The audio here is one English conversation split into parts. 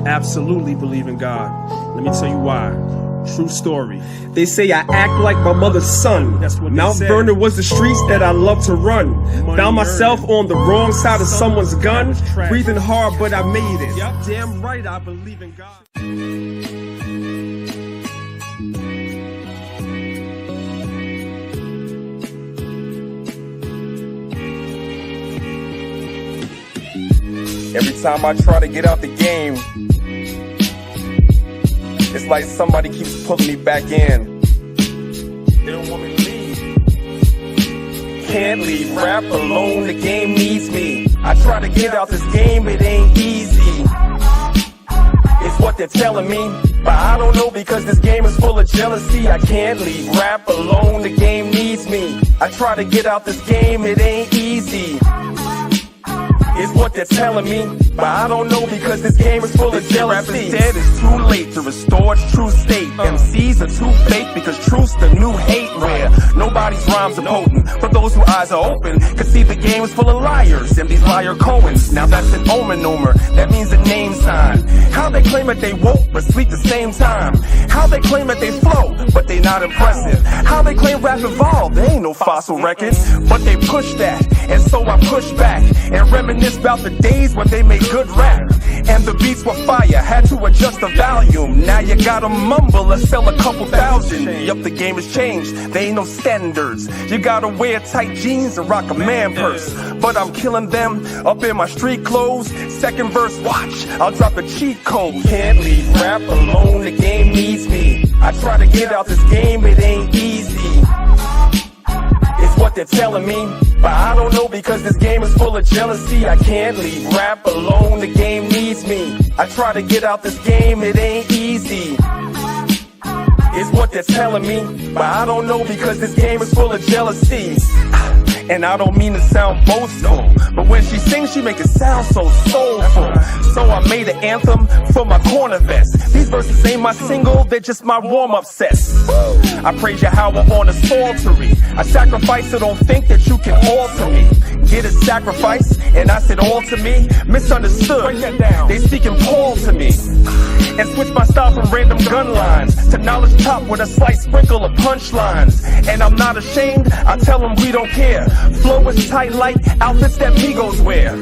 absolutely believe in God. Let me tell you why. True story. They say I act like my mother's son. That's what they Mount said. Vernon was the streets that I love to run. Money Found myself earned. on the wrong side of someone's That gun. was tragic. Breathing hard, but I made it. Yep, damn right, I believe in God. Every time I try to get out the game, it's like somebody keeps pulling me back in. They don't want me to leave. Can't leave rap alone, the game needs me. I try to get out this game, it ain't easy. It's what they're telling me, but I don't know because this game is full of jealousy. I can't leave rap alone, the game needs me. I try to get out this game, it ain't easy. Is what they're telling me, but I don't know because this game is full of jealousy. Rap is dead, it's too late to restore its true state. MCs are too fake because truth's the new hate. Where nobody's rhymes are potent, for those whose eyes are open can see the game is full of liars and these liar Cohens. Now that's an omen, that means a name sign. How they claim that they woke but sleep the same time. How they claim that they flow but they not impressive. How they claim rap evolved, they ain't no fossil records, but they push that, and so I push back and reminisce about the days when they made good rap and the beats were fire, had to adjust the volume. Now you gotta mumble or sell a couple thousand. Yup, the game has changed, there ain't no standards. You gotta wear tight jeans and rock a man purse, but I'm killing them up in my street clothes. Second verse, watch, I'll drop a cheat code. Can't leave rap alone, the game needs me. I try to get out this game, it ain't easy. It's what they're telling me, but I don't know because this game is full of jealousy. I can't leave rap alone, the game needs me. I try to get out this game, it ain't easy. It's what they're telling me, but I don't know because this game is full of jealousy. And I don't mean to sound boastful, but when she sings, she make it sound so soulful. So I made an anthem for my corner vest. These verses ain't my single, they're just my warm-up sets. I praise Yahweh on a psaltery. I sacrifice, so don't think that you can alter me. Get a sacrifice, and I said all to me. Misunderstood, they speaking Paul to me. And switch my style from random gun lines to knowledge top with a slight sprinkle of punchlines. And I'm not ashamed, I tell them we don't care. Flow is tight like outfits that Migos wear.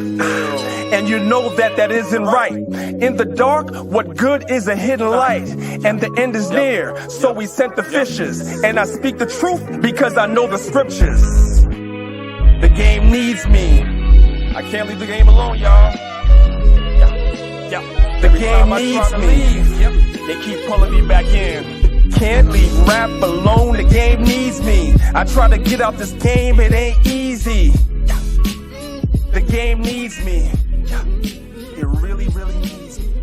And you know that that isn't right. In the dark, what good is a hidden light? And the end is near, so we sent the fishes. And I speak the truth because I know the scriptures. The game needs me. I can't leave the game alone, y'all. The game needs me. They keep pulling me back in. Can't leave rap alone, the game needs me. I try to get out this game, it ain't easy. The game needs me. It really, really needs me.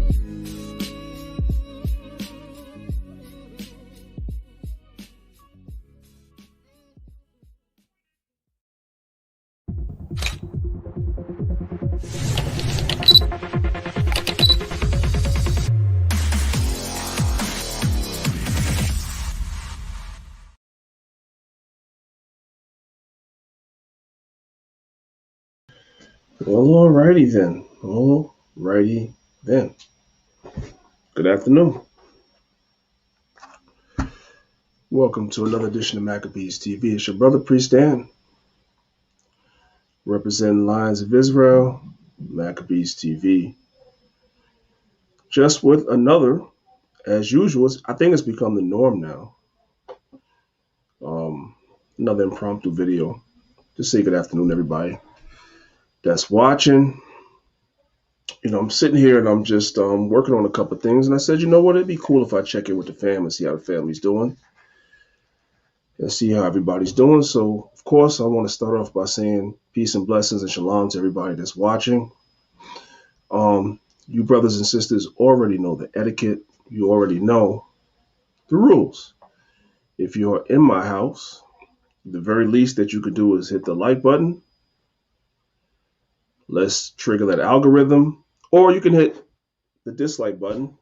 Well, alrighty then. Alrighty then. Good afternoon. Welcome to another edition of Maccabeestv. It's your brother, Priest Dan, representing Lions of Israel, Maccabeestv. Just with another, as usual, I think it's become the norm now. Another impromptu video. Just say good afternoon, everybody that's watching. You know, I'm sitting here and I'm just working on a couple of things, and I said, you know what, it'd be cool if I check in with the fam and see how the family's doing and see how everybody's doing. So, of course, I want to start off by saying peace and blessings and shalom to everybody that's watching. You brothers and sisters already know the etiquette. You already know the rules. If you're in my house, the very least that you could do is hit the like button. Let's trigger that algorithm. Or you can hit the dislike button.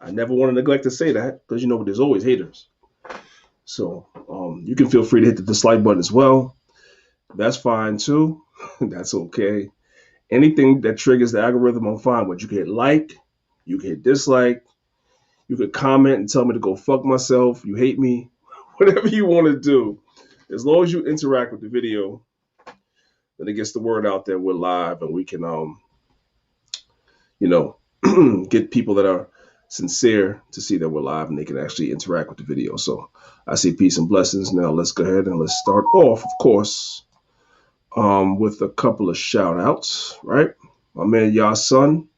I never want to neglect to say that because you know there's always haters. So you can feel free to hit the dislike button as well. That's fine too. That's okay. Anything that triggers the algorithm, I'm fine with. You can hit like, You can hit dislike. You could comment and tell me to go fuck myself. You hate me. Whatever you want to do. As long as you interact with the video, then it gets the word out there we're live and we can, get people that are sincere to see that we're live and they can actually interact with the video. So I say peace and blessings. Now let's go ahead and let's start off, of course, with a couple of shout outs, right? My man, Yah Son,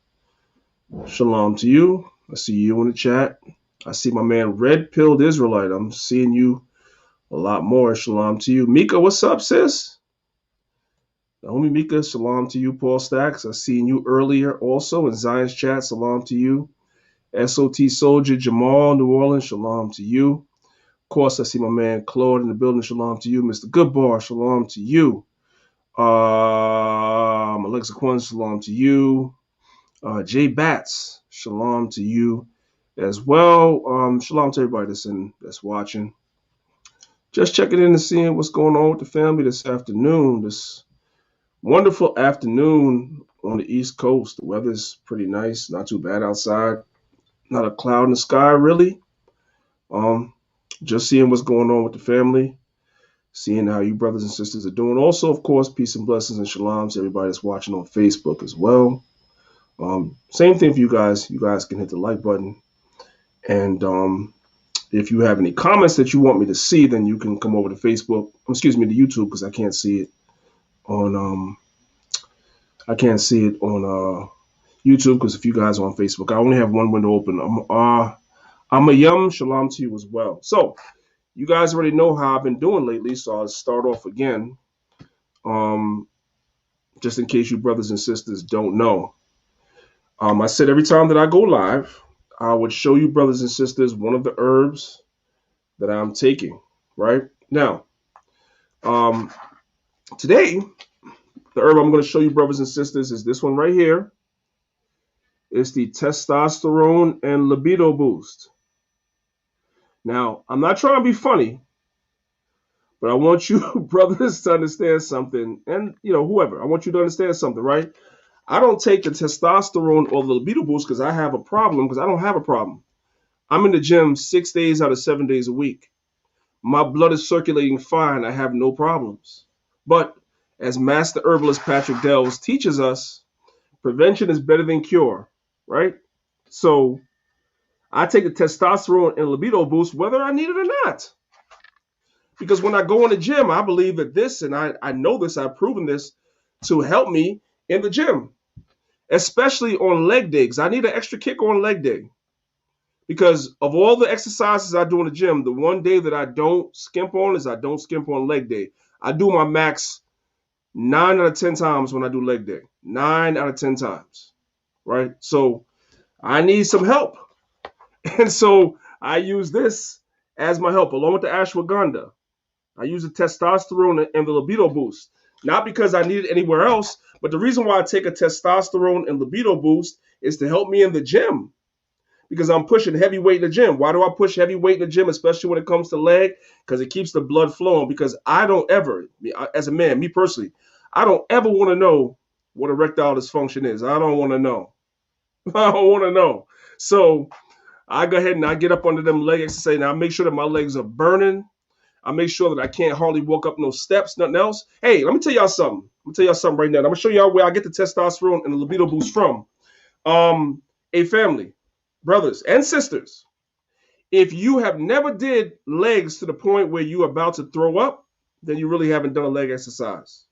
shalom to you. I see you in the chat. I see my man, Red Pilled Israelite. I'm seeing you a lot more. Shalom to you. Mika, what's up, sis? The homie Mika, shalom to you. Paul Stacks, I seen you earlier also in Zion's chat. Shalom to you. SOT Soldier Jamal, New Orleans, shalom to you. Of course, I see my man Claude in the building. Shalom to you. Mr. Goodbar, shalom to you. Alexa Quan, shalom to you. Jay Bats, shalom to you as well. Shalom to everybody that's watching. Just checking in and seeing what's going on with the family this afternoon. This wonderful afternoon on the East Coast. The weather's pretty nice, not too bad outside. Not a cloud in the sky, really. Just seeing what's going on with the family, seeing how you brothers and sisters are doing. Also, of course, peace and blessings and shalom to everybody that's watching on Facebook as well. Same thing for you guys. You guys can hit the like button. And if you have any comments that you want me to see, then you can come over to Facebook. Excuse me, to YouTube, because I can't see it on YouTube, because if you guys are on Facebook, I only have one window open. I'm a yum, shalom to you as well. So you guys already know how I've been doing lately, so I'll start off again. Just in case you brothers and sisters don't know. I said every time that I go live, I would show you brothers and sisters one of the herbs that I'm taking, right? Now, today, the herb I'm going to show you brothers and sisters is this one right here. It's the testosterone and libido boost. Now, I'm not trying to be funny, but I want you brothers to understand something, and whoever, I want you to understand something, right? I don't take the testosterone or the libido boost because I have a problem, because I don't have a problem. I'm in the gym 6 days out of 7 days a week. My blood is circulating fine. I have no problems. But as Master Herbalist Patrick Dells teaches us, prevention is better than cure, right? So I take the testosterone and libido boost whether I need it or not. Because when I go in the gym, I believe that this, and I know this, I've proven this, to help me in the gym. Especially on leg day, because I need an extra kick on leg day. Because of all the exercises I do in the gym, the one day that I don't skimp on is I don't skimp on leg day. I do my max 9 out of 10 times when I do leg day. 9 out of 10 times, right? So I need some help. And so I use this as my help, along with the ashwagandha. I use the testosterone and the libido boost. Not because I need it anywhere else, but the reason why I take a testosterone and libido boost is to help me in the gym. Because I'm pushing heavy weight in the gym. Why do I push heavy weight in the gym, especially when it comes to leg? Because it keeps the blood flowing. Because I don't ever, as a man, me personally, I don't ever want to know what erectile dysfunction is. I don't want to know. I don't want to know. So I go ahead and I get up under them leg exercises. Now I make sure that my legs are burning. I make sure that I can't hardly walk up no steps, nothing else. Hey, let me tell y'all something. I'm going to tell y'all something right now. I'm going to show y'all where I get the testosterone and the libido boost from. A family, brothers and sisters, if you have never did legs to the point where you're about to throw up, then you really haven't done a leg exercise.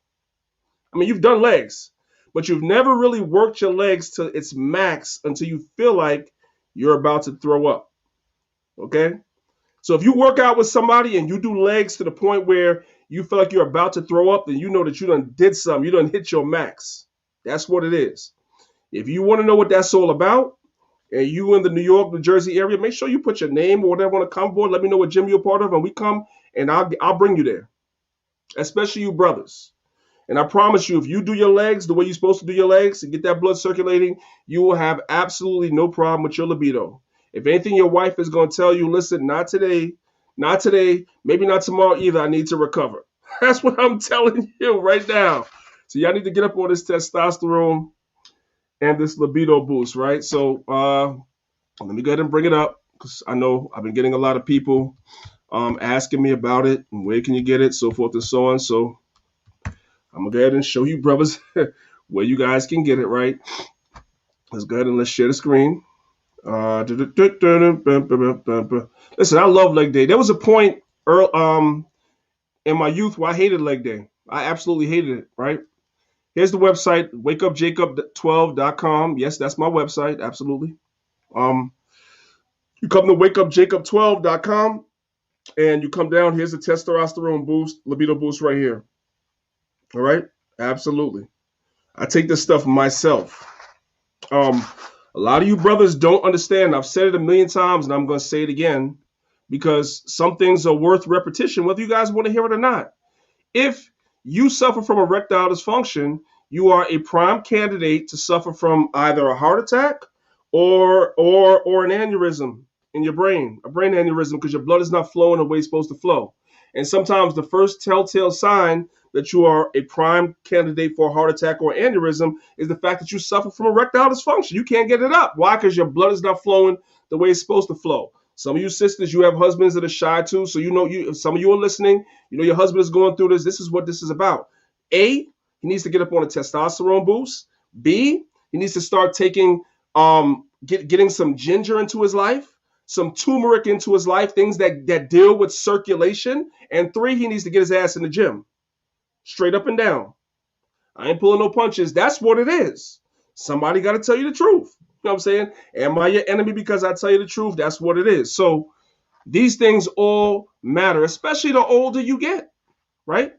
I mean, you've done legs, but you've never really worked your legs to its max until you feel like you're about to throw up. Okay? So if you work out with somebody and you do legs to the point where you feel like you're about to throw up, then you know that you done did something. You done hit your max. That's what it is. If you want to know what that's all about, and you in the New York, New Jersey area, make sure you put your name or whatever on the comment board. Let me know what gym you're part of, and we come and I'll bring you there, especially you brothers. And I promise you, if you do your legs the way you're supposed to do your legs and get that blood circulating, you will have absolutely no problem with your libido. If anything, your wife is going to tell you, listen, not today, maybe not tomorrow either. I need to recover. That's what I'm telling you right now. So y'all need to get up on this testosterone and this libido boost, right? So let me go ahead and bring it up because I know I've been getting a lot of people asking me about it and where can you get it, so forth and so on. So I'm gonna go ahead and show you brothers where you guys can get it, right? Let's go ahead and let's share the screen. Listen, I love leg day. There was a point in my youth where I hated leg day. I absolutely hated it, right? Here's the website, wakeupjacob12.com. Yes, that's my website, absolutely. You come to wakeupjacob12.com and you come down. Here's the testosterone boost, libido boost right here. All right? Absolutely. I take this stuff myself. A lot of you brothers don't understand. I've said it a million times and I'm going to say it again because some things are worth repetition, whether you guys want to hear it or not. If you suffer from erectile dysfunction, you are a prime candidate to suffer from either a heart attack or an aneurysm in your brain, a brain aneurysm, because your blood is not flowing the way it's supposed to flow. And sometimes the first telltale sign that you are a prime candidate for a heart attack or aneurysm is the fact that you suffer from erectile dysfunction. You can't get it up. Why? Because your blood is not flowing the way it's supposed to flow. Some of you sisters, you have husbands that are shy too. So some of you are listening. You know your husband is going through this. This is what this is about. A, he needs to get up on a testosterone boost. B, he needs to start taking, getting some ginger into his life, some turmeric into his life, things that deal with circulation. And 3, he needs to get his ass in the gym. Straight up and down. I ain't pulling no punches. That's what it is. Somebody got to tell you the truth. You know what I'm saying? Am I your enemy because I tell you the truth? That's what it is. So these things all matter, especially the older you get, right?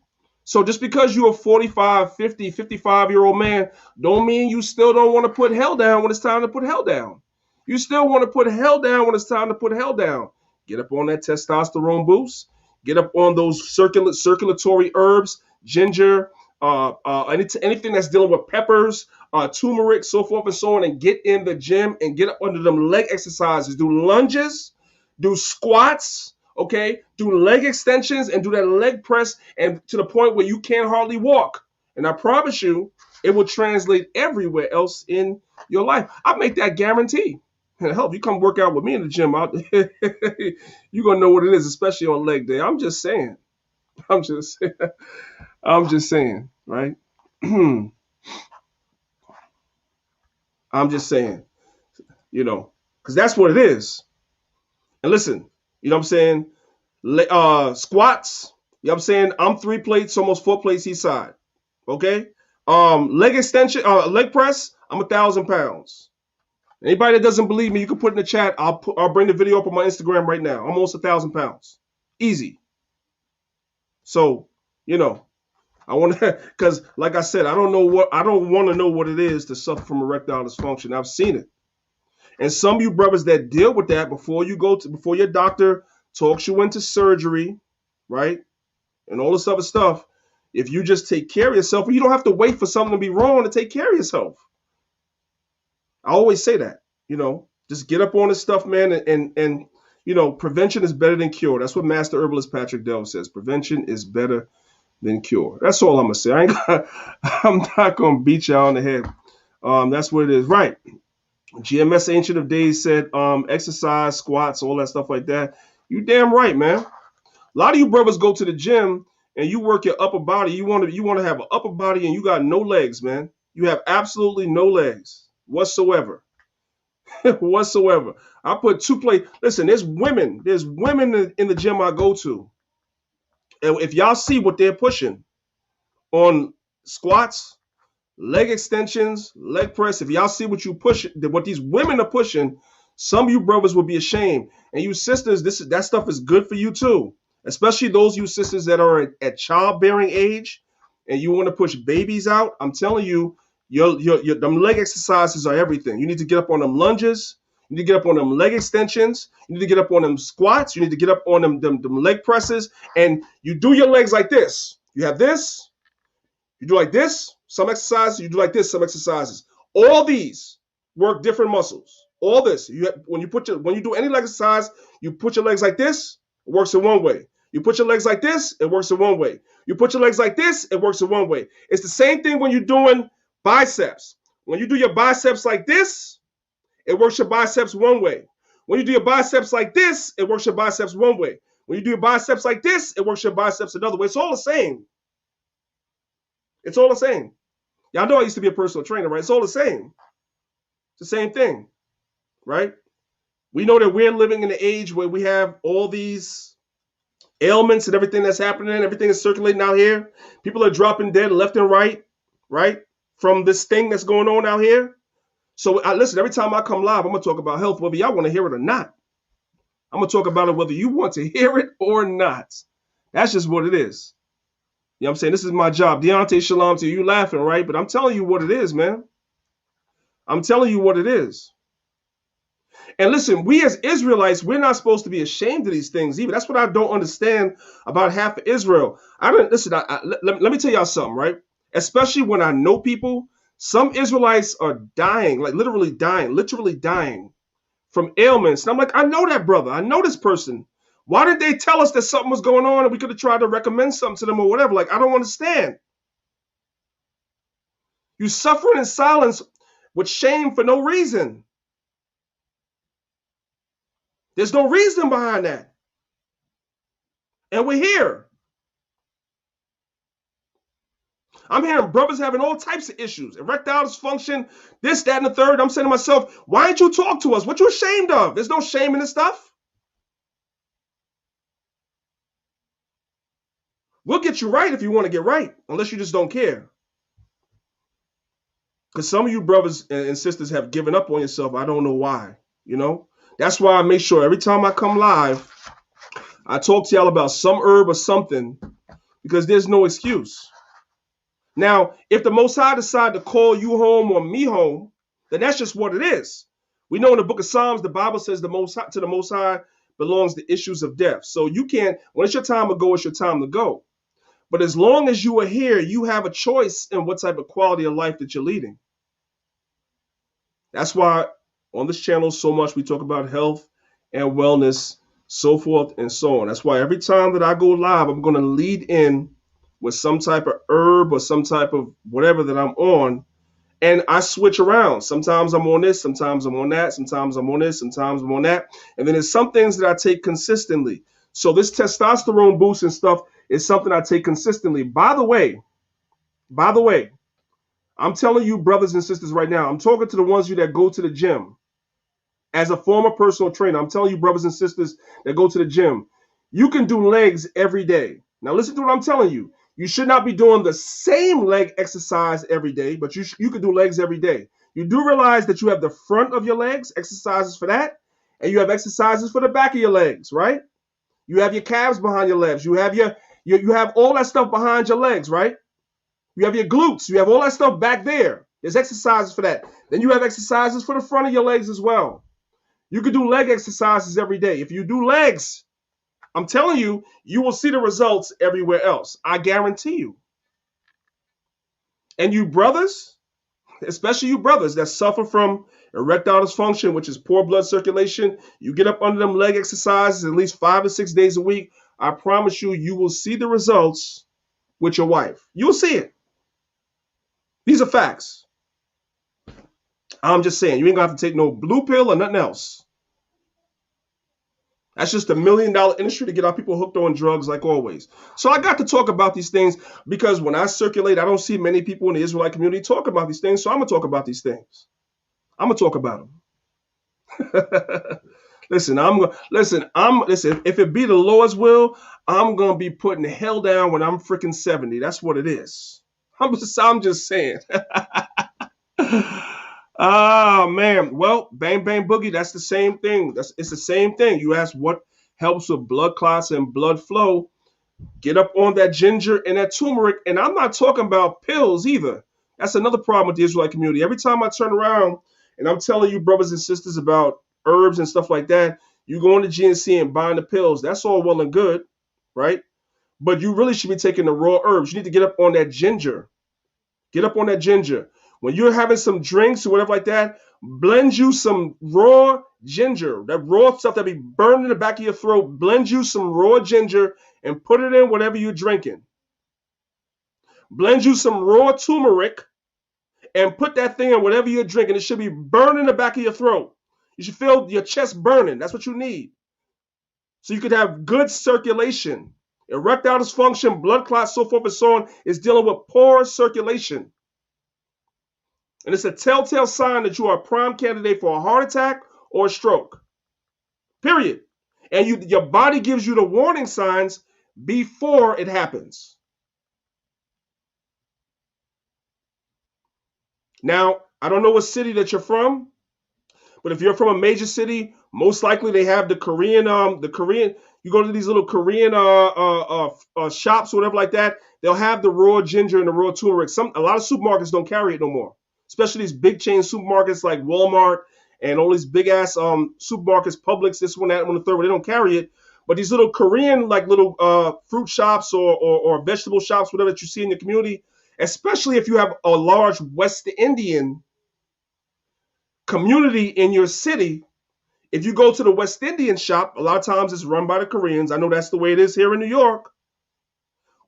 So just because you're a 45, 50, 55-year-old man, don't mean you still don't want to put hell down when it's time to put hell down. You still want to put hell down when it's time to put hell down. Get up on that testosterone boost. Get up on those circulatory herbs, ginger, anything that's dealing with peppers, turmeric, so forth and so on, and get in the gym and get up under them leg exercises. Do lunges, do squats, okay? Do leg extensions and do that leg press and to the point where you can't hardly walk. And I promise you, it will translate everywhere else in your life. I make that guarantee. And hell, if you come work out with me in the gym, you're going to know what it is, especially on leg day. I'm just saying. I'm just saying, right? I'm just saying, because that's what it is. And listen, you know what I'm saying? Squats, you know what I'm saying? I'm 3 plates, almost 4 plates each side. Okay? Leg extension, leg press, I'm 1,000 pounds. Anybody that doesn't believe me, you can put in the chat. I'll bring the video up on my Instagram right now. Almost 1,000 pounds. Easy. So, I want to, because like I said, I don't want to know what it is to suffer from erectile dysfunction. I've seen it. And some of you brothers that deal with that before your doctor talks you into surgery, right? And all this other stuff, if you just take care of yourself, you don't have to wait for something to be wrong to take care of yourself. I always say that, just get up on this stuff, man. And prevention is better than cure. That's what Master Herbalist Patrick Delve says. Prevention is better than cure. That's all I'm going to say. I'm not going to beat y'all on the head. That's what it is. Right. GMS Ancient of Days said exercise, squats, all that stuff like that. You damn right, man. A lot of you brothers go to the gym and you work your upper body. You want to have an upper body and you got no legs, man. You have absolutely no legs whatsoever. Whatsoever. I put 2 plates. Listen, there's women in the gym I go to. And if y'all see what they're pushing on squats, leg extensions, leg press, if y'all see what these women are pushing, some of you brothers will be ashamed. And you sisters, that stuff is good for you too. Especially those you sisters that are at childbearing age and you want to push babies out. I'm telling you, them leg exercises are everything. You need to get up on them lunges. You need to get up on them leg extensions. You need to get up on them squats. You need to get up on them leg presses. And you do your legs like this. You have this. You do like this. Some exercises. You do like this. Some exercises. All these work different muscles. All this. When you do any leg exercise, you put your legs like this. It works in one way. You put your legs like this. It works in one way. You put your legs like this. It works in one way. It's the same thing when you're doing biceps. When you do your biceps like this, it works your biceps one way. When you do your biceps like this, it works your biceps one way. When you do your biceps like this, it works your biceps another way. It's all the same. It's all the same. Y'all know I used to be a personal trainer, right? It's all the same. It's the same thing, right? We know that we're living in an age where we have all these ailments and everything that's happening, everything is circulating out here. People are dropping dead left and right, right? From this thing that's going on out here. So listen, every time I come live, I'm going to talk about health, whether y'all want to hear it or not. I'm going to talk about it whether you want to hear it or not. That's just what it is. You know what I'm saying? This is my job. Deontay, shalom to you. You laughing, right? But I'm telling you what it is, man. I'm telling you what it is. And listen, we as Israelites, we're not supposed to be ashamed of these things either. That's what I don't understand about half of Israel. Let me tell y'all something, right? Especially when I know people, some Israelites are dying, like literally dying from ailments. And I'm like, I know that brother. I know this person. Why didn't they tell us that something was going on and we could have tried to recommend something to them or whatever? Like, I don't understand. You suffering in silence with shame for no reason. There's no reason behind that. And we're here. I'm hearing brothers having all types of issues. Erectile dysfunction, this, that, and the third. I'm saying to myself, why didn't you talk to us? What you ashamed of? There's no shame in this stuff. We'll get you right if you want to get right, unless you just don't care. Because some of you brothers and sisters have given up on yourself. I don't know why, you know. That's why I make sure every time I come live, I talk to y'all about some herb or something, because there's no excuse. Now, if the Most High decide to call you home or me home, then that's just what it is. We know in the book of Psalms, the Bible says to the Most High belongs the issues of death. So you can't, when it's your time to go, it's your time to go. But as long as you are here, you have a choice in what type of quality of life that you're leading. That's why on this channel so much we talk about health and wellness, so forth and so on. That's why every time that I go live, I'm going to lead in with some type of herb or some type of whatever that I'm on, and I switch around. Sometimes I'm on this, sometimes I'm on that, sometimes I'm on this, sometimes I'm on that. And then there's some things that I take consistently. So this testosterone boost and stuff is something I take consistently. By the way, I'm telling you brothers and sisters right now, I'm talking to the ones of you that go to the gym. As a former personal trainer, I'm telling you brothers and sisters that go to the gym, you can do legs every day. Now listen to what I'm telling you. You should not be doing the same leg exercise every day, but you can do legs every day. You do realize that you have the front of your legs, exercises for that, and you have exercises for the back of your legs, right? You have your calves behind your legs. You have you have all that stuff behind your legs, right? You have your glutes. You have all that stuff back there. There's exercises for that. Then you have exercises for the front of your legs as well. You can do leg exercises every day. If you do legs, I'm telling you, you will see the results everywhere else. I guarantee you. And you brothers, especially you brothers that suffer from erectile dysfunction, which is poor blood circulation, you get up under them leg exercises at least 5 or 6 days a week. I promise you, you will see the results with your wife. You'll see it. These are facts. I'm just saying, you ain't gonna have to take no blue pill or nothing else. That's just $1 million industry to get our people hooked on drugs like always. So I got to talk about these things because when I circulate, I don't see many people in the Israelite community talk about these things. So I'm going to talk about these things. I'm going to talk about them. Listen, if it be the Lord's will, I'm going to be putting the hell down when I'm freaking 70. That's what it is. I'm just saying. Ah, man. Well, bang, bang, boogie. That's the same thing. It's the same thing. You ask what helps with blood clots and blood flow. Get up on that ginger and that turmeric. And I'm not talking about pills either. That's another problem with the Israelite community. Every time I turn around and I'm telling you brothers and sisters about herbs and stuff like that, you go into GNC and buying the pills. That's all well and good, right? But you really should be taking the raw herbs. You need to get up on that ginger. Get up on that ginger. When you're having some drinks or whatever like that, blend you some raw ginger. That raw stuff that be burned in the back of your throat. Blend you some raw ginger and put it in whatever you're drinking. Blend you some raw turmeric and put that thing in whatever you're drinking. It should be burning the back of your throat. You should feel your chest burning. That's what you need. So you could have good circulation. Erectile dysfunction, blood clots, so forth and so on is dealing with poor circulation. And it's a telltale sign that you are a prime candidate for a heart attack or a stroke. Period. And your body gives you the warning signs before it happens. Now, I don't know what city that you're from, but if you're from a major city, most likely they have the Korean, you go to these little Korean shops or whatever like that, they'll have the raw ginger and the raw turmeric. A lot of supermarkets don't carry it no more, especially these big chain supermarkets like Walmart and all these big ass supermarkets, Publix, this one, that one, the third one, they don't carry it. But these little Korean, like little fruit shops or vegetable shops, whatever that you see in your community, especially if you have a large West Indian community in your city. If you go to the West Indian shop, a lot of times it's run by the Koreans. I know that's the way it is here in New York.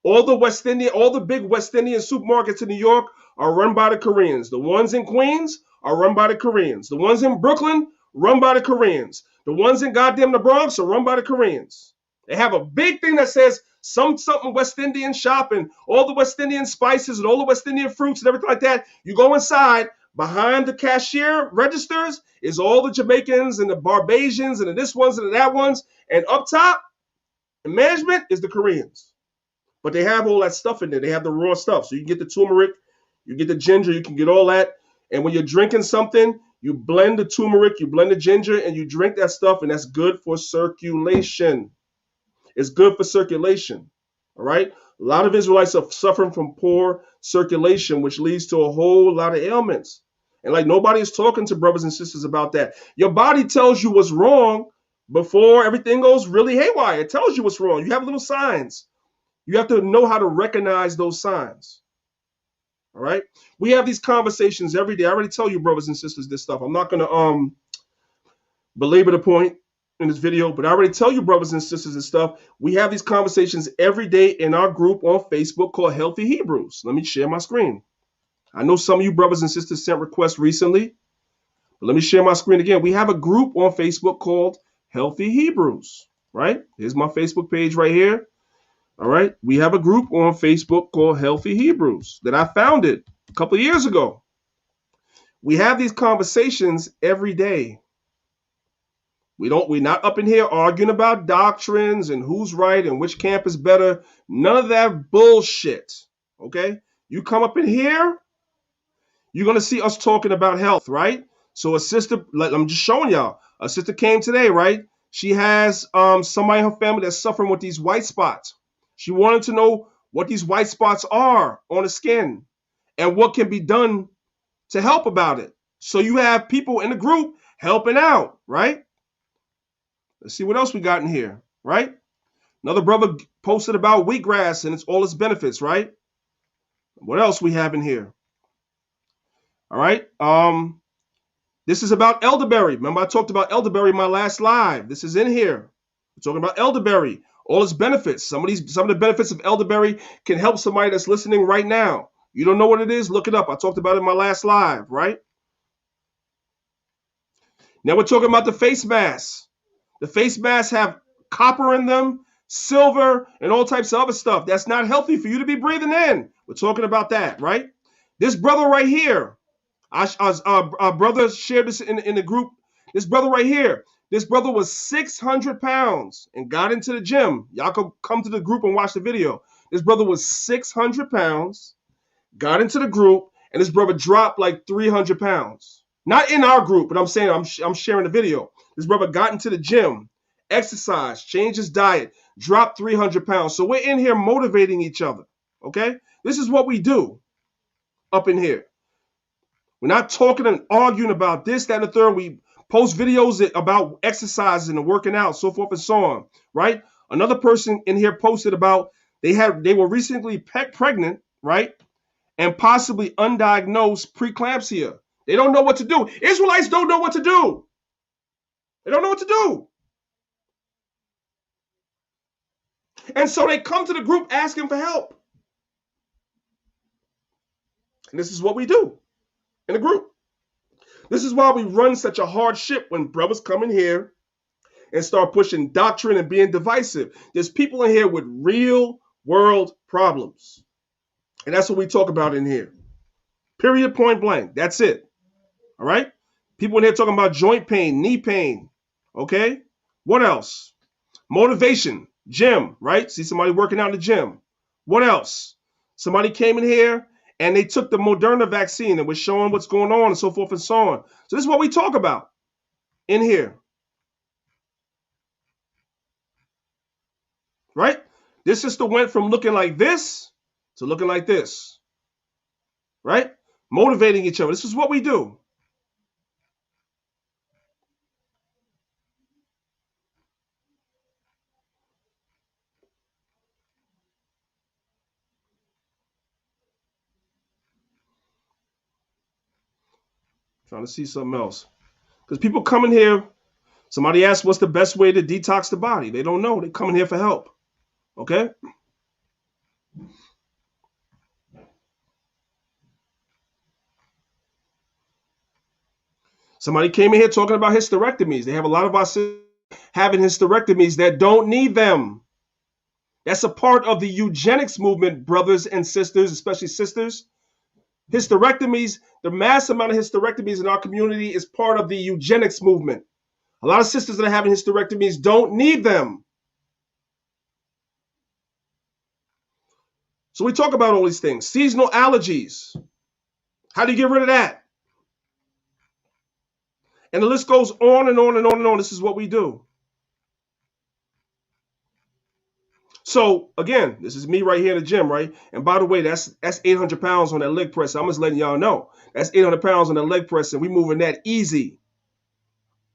All the big West Indian supermarkets in New York are run by the Koreans. The ones in Queens are run by the Koreans. The ones in Brooklyn, run by the Koreans. The ones in goddamn the Bronx are run by the Koreans. They have a big thing that says something West Indian shop and all the West Indian spices and all the West Indian fruits and everything like that. You go inside, behind the cashier registers is all the Jamaicans and the Barbadians and the this ones and the that ones. And up top, the management is the Koreans. But they have all that stuff in there. They have the raw stuff. So you can get the turmeric, you get the ginger, you can get all that. And when you're drinking something, you blend the turmeric, you blend the ginger, and you drink that stuff, and that's good for circulation. It's good for circulation, all right? A lot of Israelites are suffering from poor circulation, which leads to a whole lot of ailments. And like nobody is talking to brothers and sisters about that. Your body tells you what's wrong before everything goes really haywire. It tells you what's wrong. You have little signs. You have to know how to recognize those signs. All right. We have these conversations every day. I already tell you, brothers and sisters, this stuff. I'm not going to belabor the point in this video, but I already tell you, brothers and sisters, this stuff. We have these conversations every day in our group on Facebook called Healthy Hebrews. Let me share my screen. I know some of you brothers and sisters sent requests recently, but let me share my screen again. We have a group on Facebook called Healthy Hebrews, right? Here's my Facebook page right here. All right. We have a group on Facebook called Healthy Hebrews that I founded a couple of years ago. We have these conversations every day. We're not up in here arguing about doctrines and who's right and which camp is better. None of that bullshit. Okay. You come up in here, you're going to see us talking about health, right? So a sister, I'm just showing y'all, a sister came today, right? She has somebody in her family that's suffering with these white spots. She wanted to know what these white spots are on the skin and what can be done to help about it. So you have people in the group helping out, right? Let's see what else we got in here, right? Another brother posted about wheatgrass and all its benefits, right? What else we have in here? All right. This is about elderberry. Remember I talked about elderberry in my last live. This is in here. We're talking about elderberry. All its benefits. Some of the benefits of elderberry can help somebody that's listening right now. You don't know what it is? Look it up. I talked about it in my last live, right? Now we're talking about the face masks. The face masks have copper in them, silver, and all types of other stuff. That's not healthy for you to be breathing in. We're talking about that, right? This brother right here, our brother shared this in the group. This brother right here. This brother was 600 pounds and got into the gym. Y'all can come to the group and watch the video. This brother was 600 pounds, got into the group, and this brother dropped like 300 pounds. Not in our group, but I'm saying I'm sharing the video. This brother got into the gym, exercised, changed his diet, dropped 300 pounds. So we're in here motivating each other, okay? This is what we do up in here. We're not talking and arguing about this, that, and the third. We post videos about exercising and working out, so forth and so on, right? Another person in here posted about they were recently pregnant, right? And possibly undiagnosed preeclampsia. They don't know what to do. Israelites don't know what to do. They don't know what to do. And so they come to the group asking for help. And this is what we do. in the group. This is why we run such a hard ship when brothers come in here and start pushing doctrine and being divisive. There's people in here with real world problems. And that's what we talk about in here. Period, point blank. That's it. All right? People in here talking about joint pain, knee pain. Okay? What else? Motivation, gym, right? See somebody working out in the gym. What else? Somebody came in here and they took the Moderna vaccine and was showing what's going on and so forth and so on. So this is what we talk about in here. Right? This sister went from looking like this to looking like this. Right? Motivating each other. This is what we do. Trying to see something else. Because people come in here, somebody asks what's the best way to detox the body. They don't know. They come in here for help. Okay? Somebody came in here talking about hysterectomies. They have a lot of us having hysterectomies that don't need them. That's a part of the eugenics movement, brothers and sisters, especially sisters. Hysterectomies, the mass amount of hysterectomies in our community is part of the eugenics movement. A lot of sisters that are having hysterectomies don't need them. So we talk about all these things. Seasonal allergies. How do you get rid of that? And the list goes on and on and on and on. This is what we do. So again, this is me right here in the gym, right? And by the way, that's 800 pounds on that leg press. I'm just letting y'all know. That's 800 pounds on that leg press, and we moving that easy.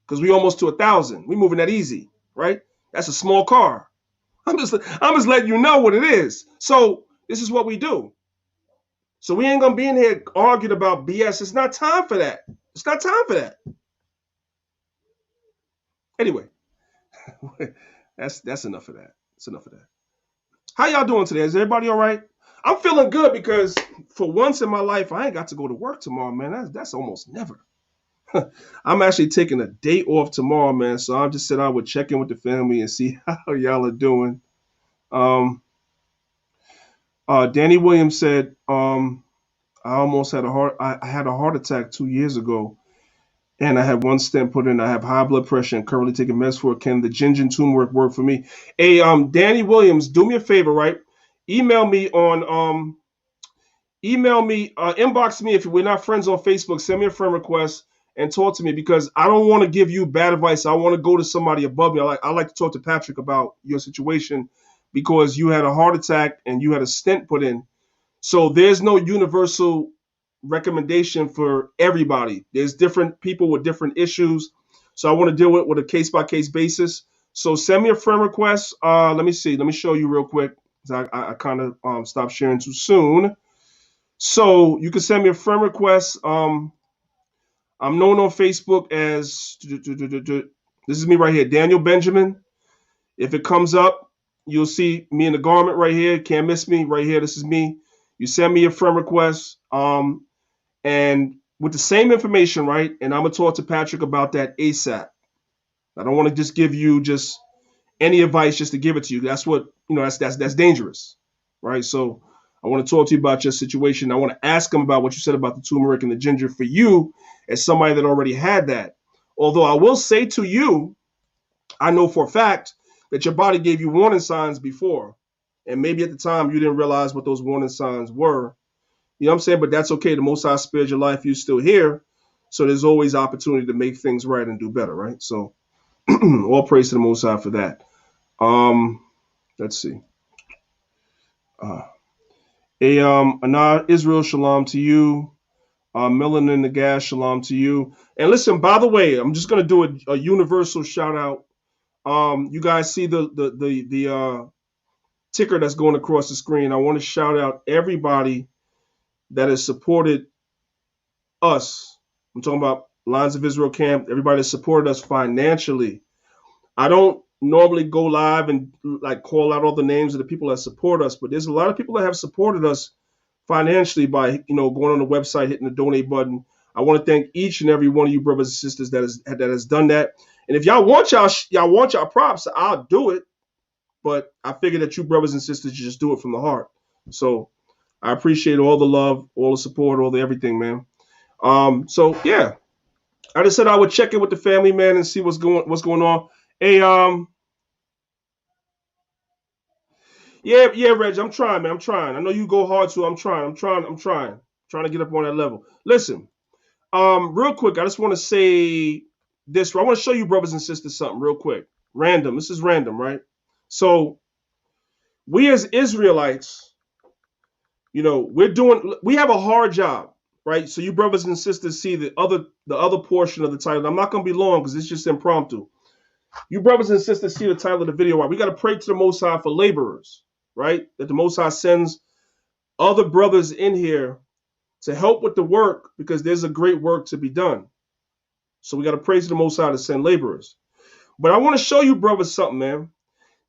Because we almost to 1,000. We moving that easy, right? That's a small car. I'm just letting you know what it is. So this is what we do. So we ain't gonna be in here arguing about BS. It's not time for that. It's not time for that. Anyway, that's enough of that. It's enough of that. How y'all doing today? Is everybody all right? I'm feeling good because for once in my life, I ain't got to go to work tomorrow, man. That's almost never. I'm actually taking a day off tomorrow, man. So I'm just sitting out with check in with the family and see how y'all are doing. Danny Williams said, I almost had I had a heart attack 2 years ago, and I had one stent put in. I have high blood pressure and currently taking meds for it. Can the ginger and turmeric work for me? Hey, Danny Williams, do me a favor, right? Email me, inbox me if we're not friends on Facebook. Send me a friend request and talk to me because I don't want to give you bad advice. I want to go to somebody above me. I like to talk to Patrick about your situation because you had a heart attack and you had a stent put in. So there's no universal recommendation for everybody. There's different people with different issues. So I want to deal with a case-by-case basis. So send me a friend request. Let me see. Let me show you real quick. I kind of stopped sharing too soon. So you can send me a friend request. I'm known on Facebook as, this is me right here, Daniel Benjamin. If it comes up, you'll see me in the garment right here. Can't miss me right here. This is me. You send me a friend request. And with the same information, right? And I'm going to talk to Patrick about that ASAP. I don't want to just give you just any advice just to give it to you. That's what, that's dangerous, right? So I want to talk to you about your situation. I want to ask him about what you said about the turmeric and the ginger for you as somebody that already had that. Although I will say to you, I know for a fact that your body gave you warning signs before. And maybe at the time you didn't realize what those warning signs were. You know what I'm saying? But that's okay. The Most High spared your life. You're still here. So there's always opportunity to make things right and do better, right? So all praise to the Most High for that. Let's see. Anah Israel, shalom to you. Melanin the gas, shalom to you. And listen, by the way, I'm just gonna do a universal shout out. You guys see the ticker that's going across the screen. I want to shout out everybody that has supported us. I'm talking about Lines of Israel Camp, everybody that supported us financially. I don't normally go live and like call out all the names of the people that support us, but there's a lot of people that have supported us financially by, going on the website, hitting the donate button. I want to thank each and every one of you brothers and sisters that has done that. And if y'all want y'all props, I'll do it. But I figure that you brothers and sisters just do it from the heart. So I appreciate all the love, all the support, all the everything, man. So yeah, I just said I would check in with the family, man, and see what's going on. Hey, yeah, Reg, I'm trying, man. I'm trying. I know you go hard too. I'm trying to get up on that level. Listen, real quick, I just want to say this. I want to show you brothers and sisters something real quick. Random. This is random, right? So we as Israelites, we have a hard job, right? So you brothers and sisters see the other portion of the title. I'm not going to be long because it's just impromptu. You brothers and sisters see the title of the video, right? We got to pray to the Most High for laborers, right? That the Most High sends other brothers in here to help with the work because there's a great work to be done. So we got to pray to the Most High to send laborers. But I want to show you brothers something, man.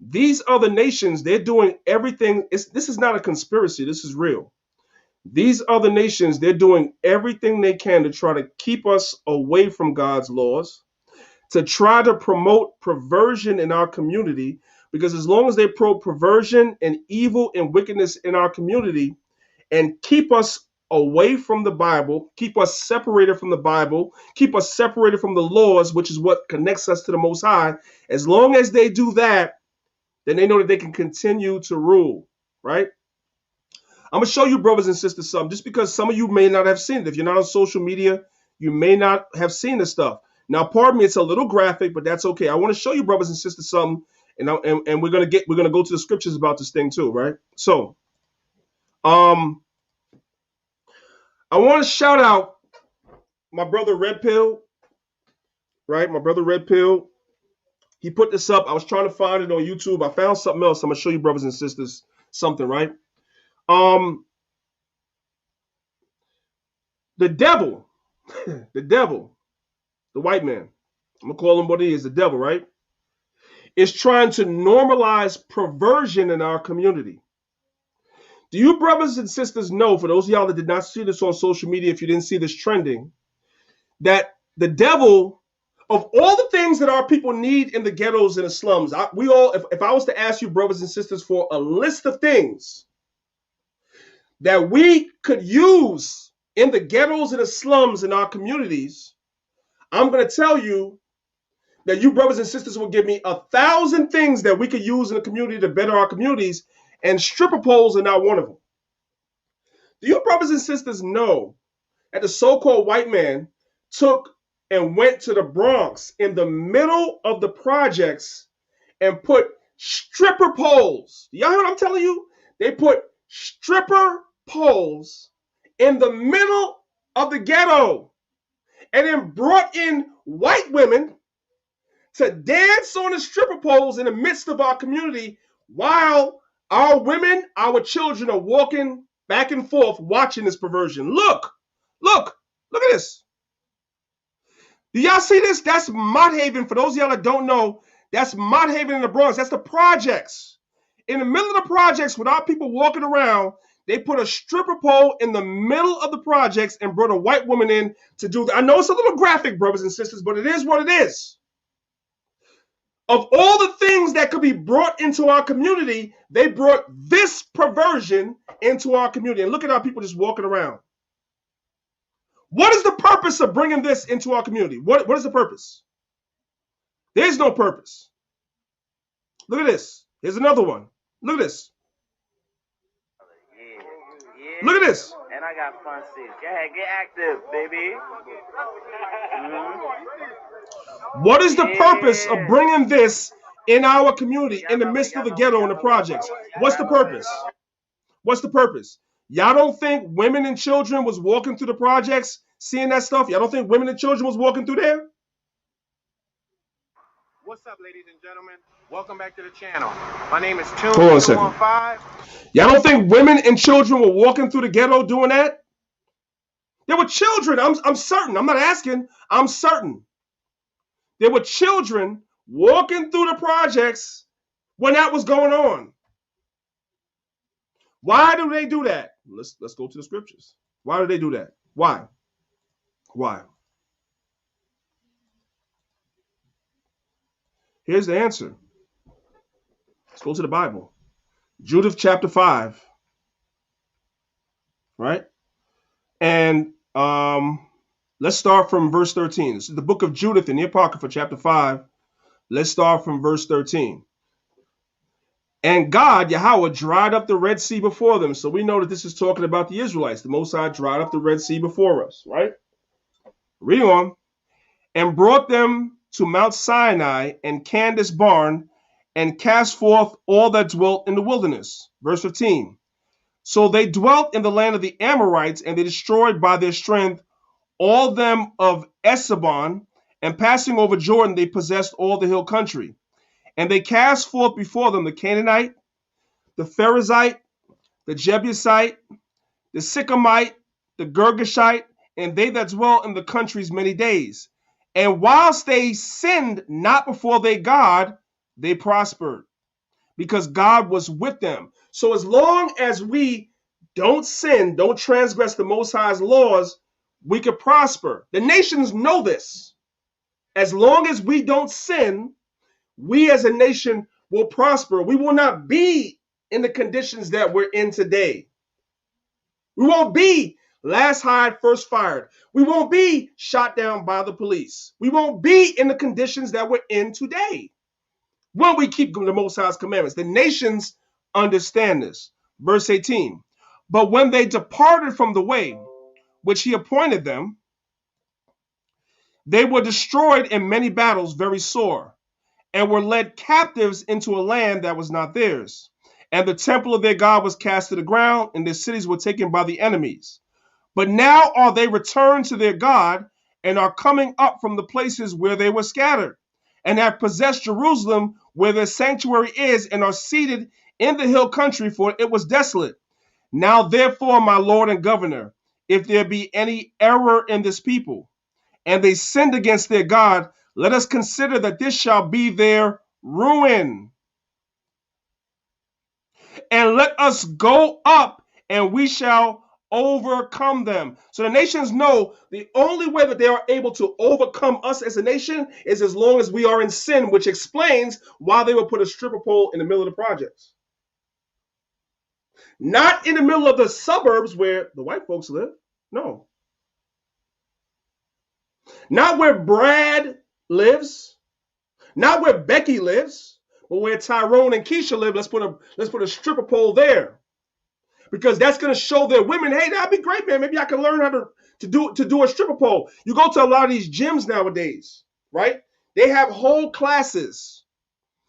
These other nations, they're doing everything. This is not a conspiracy. This is real. These other nations, they're doing everything they can to try to keep us away from God's laws, to try to promote perversion in our community, because as long as they promote perversion and evil and wickedness in our community and keep us away from the Bible, keep us separated from the Bible, keep us separated from the laws, which is what connects us to the Most High, as long as they do that, then they know that they can continue to rule, right? I'm going to show you, brothers and sisters, something, just because some of you may not have seen it. If you're not on social media, you may not have seen this stuff. Now, pardon me, it's a little graphic, but that's okay. I want to show you, brothers and sisters, something, and we're gonna go to the scriptures about this thing too, right? So, I want to shout out my brother Red Pill, right? My brother Red Pill. He put this up. I was trying to find it on YouTube. I found something else. I'm gonna show you, brothers and sisters, something, right? The devil, the white man, I'm gonna call him what he is, the devil, right? Is trying to normalize perversion in our community. Do you brothers and sisters know, for those of y'all that did not see this on social media, if you didn't see this trending, that the devil, of all the things that our people need in the ghettos and the slums, if I was to ask you brothers and sisters for a list of things that we could use in the ghettos and the slums in our communities, I'm going to tell you that you brothers and sisters will give me 1,000 things that we could use in the community to better our communities, and stripper poles are not one of them. Do you brothers and sisters know that the so-called white man took and went to the Bronx in the middle of the projects and put stripper poles? Y'all hear what I'm telling you? They put stripper poles in the middle of the ghetto and then brought in white women to dance on the stripper poles in the midst of our community while our women, our children are walking back and forth watching this perversion. Look at this. Do y'all see this? That's Mott Haven. For those of y'all that don't know, that's Mott Haven in the Bronx. That's the projects. In the middle of the projects, with our people walking around, they put a stripper pole in the middle of the projects and brought a white woman in to do that. I know it's a little graphic, brothers and sisters, but it is what it is. Of all the things that could be brought into our community, they brought this perversion into our community. And look at our people just walking around. What is the purpose of bringing this into our community? What is the purpose? There's no purpose. Look at this. Here's another one. Look at this. Yeah. Look at this. And I got fun seats. Go ahead, get active, baby. What is the purpose of bringing this in our community in the midst of the ghetto and the projects? What's the purpose? What's the purpose? Y'all don't think women and children was walking through the projects seeing that stuff? Y'all don't think women and children was walking through there? What's up, ladies and gentlemen? Welcome back to the channel. My name is Tune. Hold on a second. Y'all don't think women and children were walking through the ghetto doing that? There were children. I'm certain. I'm not asking. I'm certain. There were children walking through the projects when that was going on. Why do they do that? Let's go to the scriptures. Why do they do that? Why? Why? Here's the answer. Let's go to the Bible. Judith chapter 5. Right? And let's start from verse 13. This is the book of Judith in the Apocrypha, chapter 5. Let's start from verse 13. And God, Yahweh, dried up the Red Sea before them. So we know that this is talking about the Israelites. The Most High dried up the Red Sea before us, right? Read on. And brought them to Mount Sinai and Candace Barn and cast forth all that dwelt in the wilderness. Verse 15. So they dwelt in the land of the Amorites, and they destroyed by their strength all them of Esabon, and passing over Jordan, they possessed all the hill country. And they cast forth before them the Canaanite, the Perizzite, the Jebusite, the Sychemite, the Girgashite, and they that dwell in the countries many days. And whilst they sinned not before their God, they prospered, because God was with them. So as long as we don't sin, don't transgress the Most High's laws, we could prosper. The nations know this. As long as we don't sin, we as a nation will prosper. We will not be in the conditions that we're in today. We won't be last hired, first fired. We won't be shot down by the police. We won't be in the conditions that we're in today when we keep the Most High's commandments. The nations understand this. Verse 18. But when they departed from the way which he appointed them, they were destroyed in many battles very sore, and were led captives into a land that was not theirs. And the temple of their God was cast to the ground, and their cities were taken by the enemies. But now are they returned to their God, and are coming up from the places where they were scattered, and have possessed Jerusalem where their sanctuary is, and are seated in the hill country, for it was desolate. Now therefore, my Lord and Governor, if there be any error in this people, and they sinned against their God, let us consider that this shall be their ruin. And let us go up, and we shall overcome them. So the nations know the only way that they are able to overcome us as a nation is as long as we are in sin, which explains why they will put a stripper pole in the middle of the projects. Not in the middle of the suburbs where the white folks live. No. Not where Brad lives, not where Becky lives, but where Tyrone and Keisha live. Let's put a stripper pole there, because that's going to show their women, hey, that'd be great, man. Maybe I can learn how to do a stripper pole. You go to a lot of these gyms nowadays, right? They have whole classes.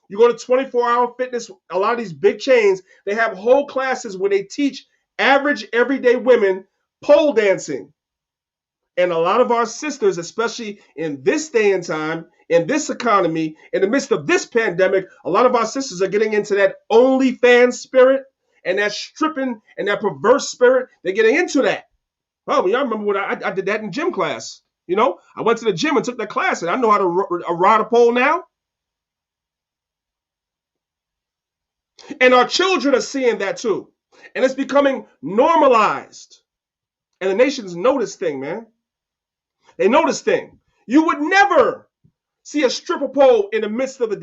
You go to 24-hour fitness. A lot of these big chains, they have whole classes where they teach average everyday women pole dancing. And a lot of our sisters, especially in this day and time, in this economy, in the midst of this pandemic, a lot of our sisters are getting into that OnlyFans spirit and that stripping and that perverse spirit. They're getting into that. Oh, y'all remember what I did that in gym class. You know, I went to the gym and took that class, and I know how to ride a pole now. And our children are seeing that too. And it's becoming normalized. And the nations know this thing, man. They know this thing. You would never see a stripper pole in the midst of the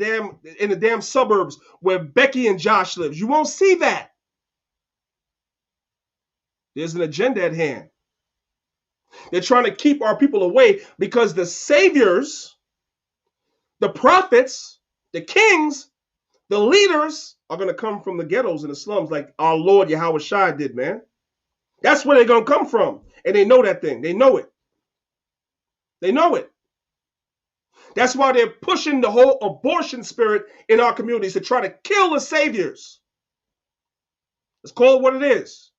damn suburbs where Becky and Josh lives. You won't see that. There's an agenda at hand. They're trying to keep our people away because the saviors, the prophets, the kings, the leaders are going to come from the ghettos and the slums like our Lord Yahweh Shai did, man. That's where they're going to come from. And they know that thing. They know it. They know it. That's why they're pushing the whole abortion spirit in our communities to try to kill the saviors. Let's call it what it is.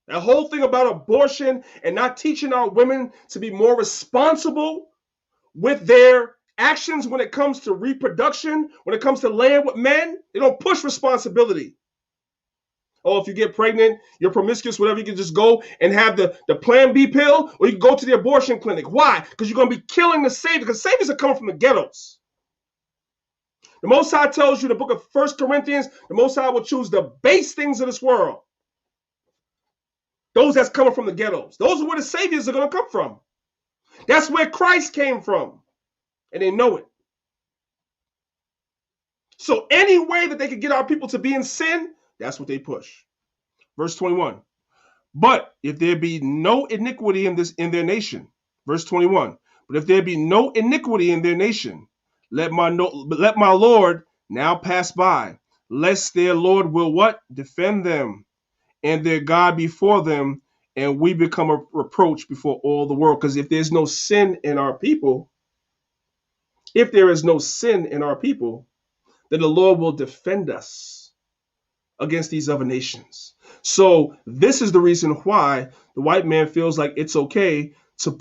That whole thing about abortion and not teaching our women to be more responsible with their actions when it comes to reproduction, when it comes to laying with men, they don't push responsibility. Oh, if you get pregnant, you're promiscuous, whatever, you can just go and have the Plan B pill, or you can go to the abortion clinic. Why? Because you're going to be killing the savior, because saviors are coming from the ghettos. The Most High tells you in the book of 1 Corinthians, the Most High will choose the base things of this world, Those that's coming from the ghettos. Those are where the saviors are going to come from. That's where Christ came from. And they know it. So any way that they could get our people to be in sin, that's what they push. Verse 21. But if there be no iniquity in their nation, verse 21. But if there be no iniquity in their nation, let my Lord now pass by, lest their Lord will what? Defend them, and their God before them, and we become a reproach before all the world. Because if there's no sin in our people, if there is no sin in our people, then the Lord will defend us against these other nations. So this is the reason why the white man feels like it's okay to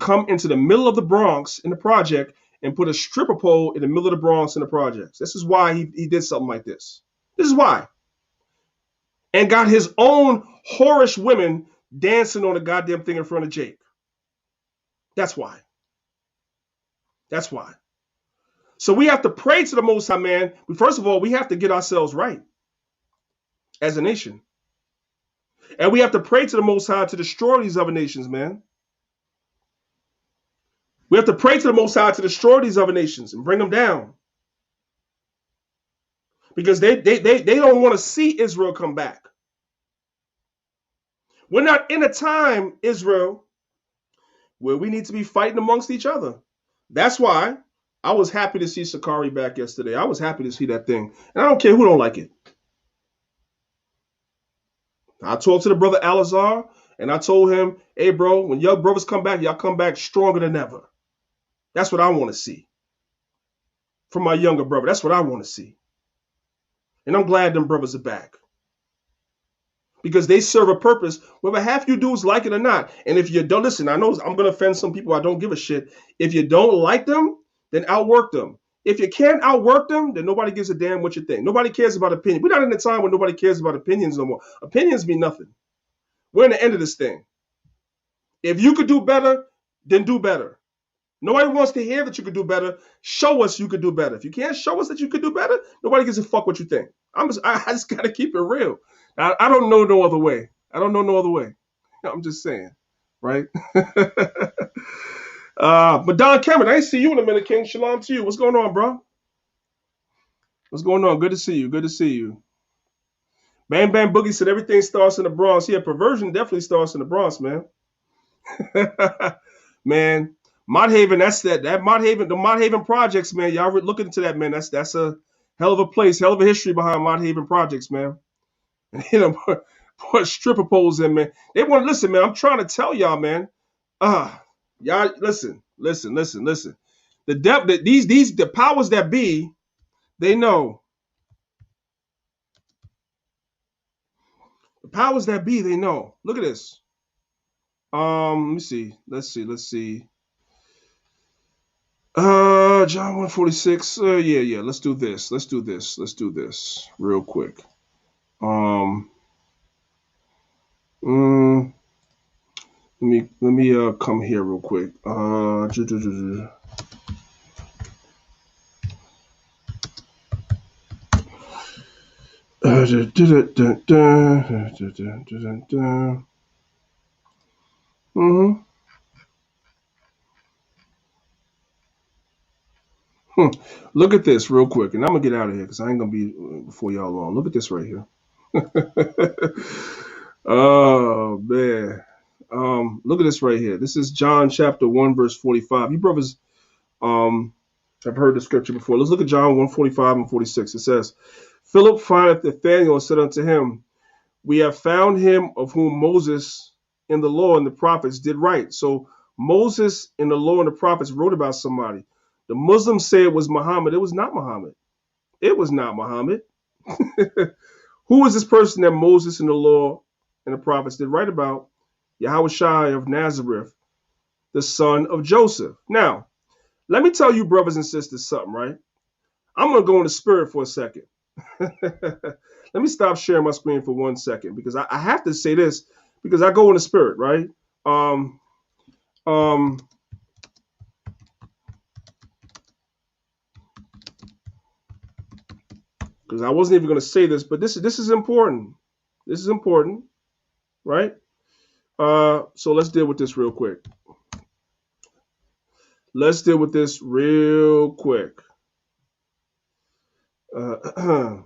come into the middle of the Bronx in the project and put a stripper pole in the middle of the Bronx in the projects. This is why he did something like this. This is why. And got his own whorish women dancing on the goddamn thing in front of Jake. That's why. That's why. So we have to pray to the Most High, man. First of all, we have to get ourselves right as a nation. And we have to pray to the Most High to destroy these other nations, man. We have to pray to the Most High to destroy these other nations and bring them down. Because they don't want to see Israel come back. We're not in a time, Israel, where we need to be fighting amongst each other. That's why I was happy to see Sakari back yesterday. I was happy to see that thing. And I don't care who don't like it. I talked to the brother Alazar, and I told him, hey, bro, when your brothers come back, y'all come back stronger than ever. That's what I want to see. From my younger brother, that's what I want to see. And I'm glad them brothers are back. Because they serve a purpose, whether half you dudes like it or not. And if you don't, listen, I know I'm going to offend some people. I don't give a shit. If you don't like them, then outwork them. If you can't outwork them, then nobody gives a damn what you think. Nobody cares about opinion. We're not in a time when nobody cares about opinions no more. Opinions mean nothing. We're in the end of this thing. If you could do better, then do better. Nobody wants to hear that you could do better. Show us you could do better. If you can't show us that you could do better, nobody gives a fuck what you think. I just got to keep it real. I don't know no other way. I don't know no other way. I'm just saying, right? But Don Cameron, I ain't see you in a minute, King. Shalom to you. What's going on, bro? What's going on? Good to see you. Good to see you. Bam Bam Boogie said everything starts in the Bronx. Yeah, perversion definitely starts in the Bronx, man. Man, Mott Haven, that's that Mott Haven, the Mott Haven projects, man. Y'all look into that, man. That's a hell of a place, hell of a history behind Mott Haven projects, man. And put stripper poles in, man. They want to listen, man. I'm trying to tell y'all, man. Y'all listen. The powers that be, they know. The powers that be, they know. Look at this. Let me see. Let's see. John 146. Yeah. Let's do this real quick. Let me come here real quick. Look at this real quick, and I'm gonna get out of here because I ain't gonna be before y'all long. Look at this right here. Oh man. Look at this right here. This is John chapter 1, verse 45. You brothers have heard the scripture before. Let's look at John 1:45 and 46. It says, Philip findeth Nathanael and said unto him, we have found him of whom Moses in the law and the prophets did write. So Moses in the law and the prophets wrote about somebody. The Muslims say it was Muhammad. It was not Muhammad. It was not Muhammad. Who is this person that Moses in the law and the prophets did write about? Yahushua of Nazareth, the son of Joseph. Now, let me tell you, brothers and sisters, something, right? I'm going to go in the spirit for a second. Let me stop sharing my screen for 1 second because I have to say this because I go in the spirit, right? Because I wasn't even going to say this, but this is important. This is important, right? So let's deal with this real quick. Let's deal with this real quick. Okay,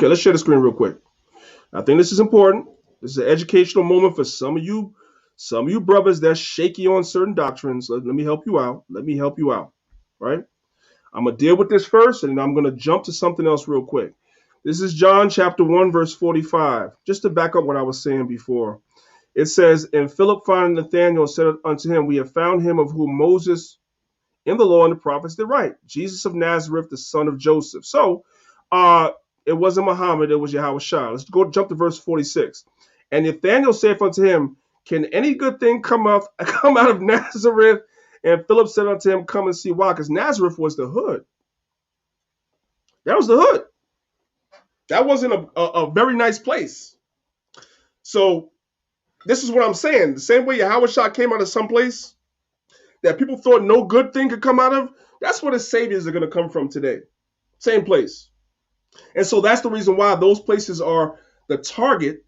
let's share the screen real quick. I think this is important. This is an educational moment for some of you brothers that's shaky on certain doctrines. Let me help you out. Right? I'm gonna deal with this first, and then I'm gonna jump to something else real quick. This is John chapter 1, verse 45. Just to back up what I was saying before. It says, and Philip finding Nathanael said unto him, we have found him of whom Moses in the law and the prophets did write, Jesus of Nazareth, the son of Joseph. So it wasn't Muhammad, it was Yahushua. Let's jump to verse 46. And Nathanael saith unto him, can any good thing come out of Nazareth? And Philip said unto him, come and see. Why? Because Nazareth was the hood. That was the hood. That wasn't a very nice place. So this is what I'm saying. The same way Yahushua came out of some place that people thought no good thing could come out of, that's where the saviors are going to come from today. Same place. And so that's the reason why those places are the target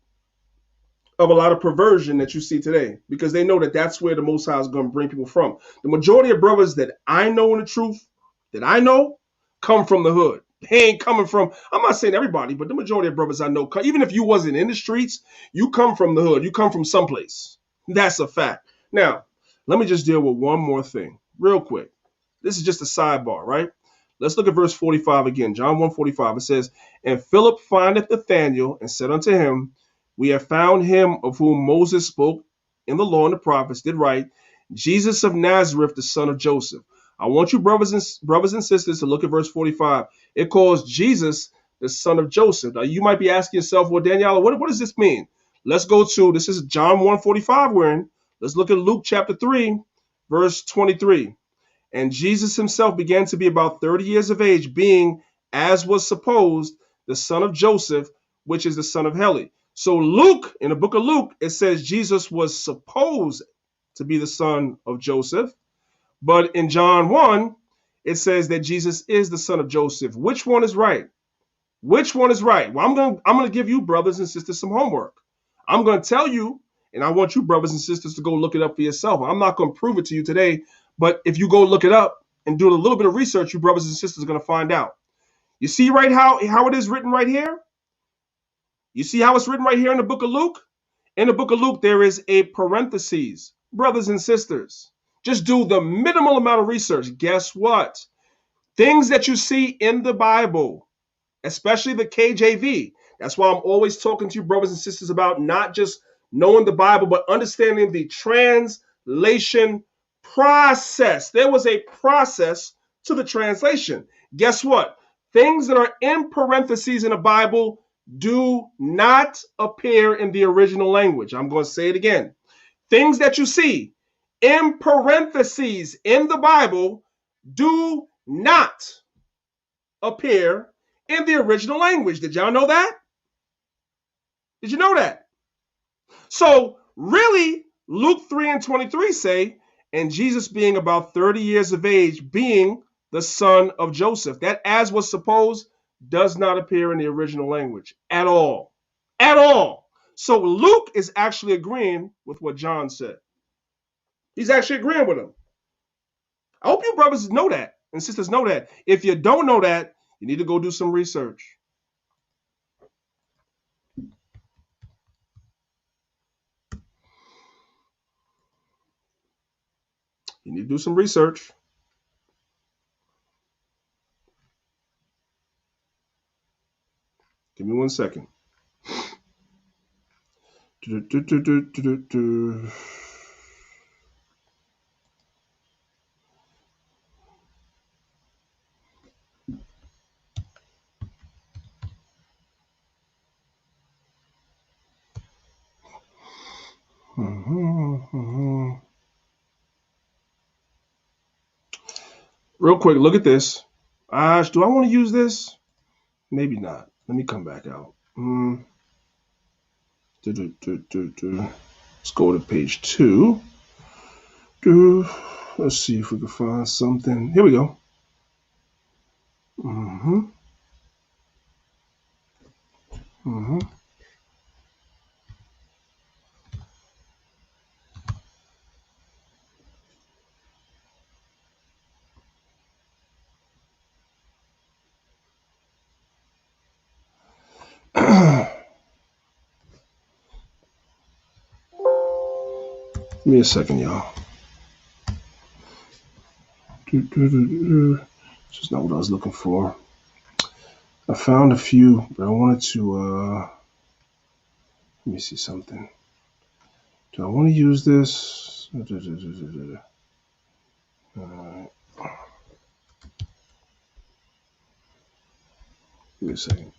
of a lot of perversion that you see today, because they know that that's where the Most High is going to bring people from. The majority of brothers that I know in the truth, that I know, come from the hood. They ain't coming from, I'm not saying everybody, but the majority of brothers I know, even if you wasn't in the streets, you come from the hood. You come from someplace. That's a fact. Now, let me just deal with one more thing real quick. This is just a sidebar, right? Let's look at verse 45 again. John 1:45. It says, and Philip findeth Nathanael and said unto him, we have found him of whom Moses spoke in the law and the prophets did write, Jesus of Nazareth, the son of Joseph. I want you brothers and sisters to look at verse 45. It calls Jesus the son of Joseph. Now you might be asking yourself, well, Danyaahla, what does this mean? Let's go to, this is John 1:45 we're in. Let's look at Luke chapter 3, verse 23. And Jesus himself began to be about 30 years of age, being, as was supposed, the son of Joseph, which is the son of Heli. So Luke, in the book of Luke, it says Jesus was supposed to be the son of Joseph. But in John 1, it says that Jesus is the son of Joseph. Which one is right? Which one is right? Well, I'm going to give you brothers and sisters some homework. I'm going to tell you, and I want you brothers and sisters to go look it up for yourself. I'm not going to prove it to you today, but if you go look it up and do a little bit of research, you brothers and sisters are going to find out. You see right how it is written right here? You see how it's written right here in the book of Luke? In the book of Luke, there is a parentheses. Brothers and sisters, just do the minimal amount of research. Guess what? Things that you see in the Bible, especially the KJV. That's why I'm always talking to you brothers and sisters about not just knowing the Bible, but understanding the translation process. There was a process to the translation. Guess what? Things that are in parentheses in the Bible do not appear in the original language. I'm going to say it again. Things that you see in parentheses in the Bible do not appear in the original language. Did y'all know that? Did you know that? So really, Luke 3:23 say, and Jesus being about 30 years of age, being the son of Joseph. That as was supposed does not appear in the original language at all. At all. So Luke is actually agreeing with what John said. He's actually agreeing with him. I hope you brothers know that and sisters know that. If you don't know that, you need to go do some research. You need to do some research. Give me 1 second. Real quick, look at this. Do I want to use this? Maybe not. Let me come back out. Let's go to page 2. Let's see if we can find something. Here we go. Give me a second, y'all. This is not what I was looking for. I found a few, but I wanted to, let me see something. Do I want to use this? All right. Give me a second.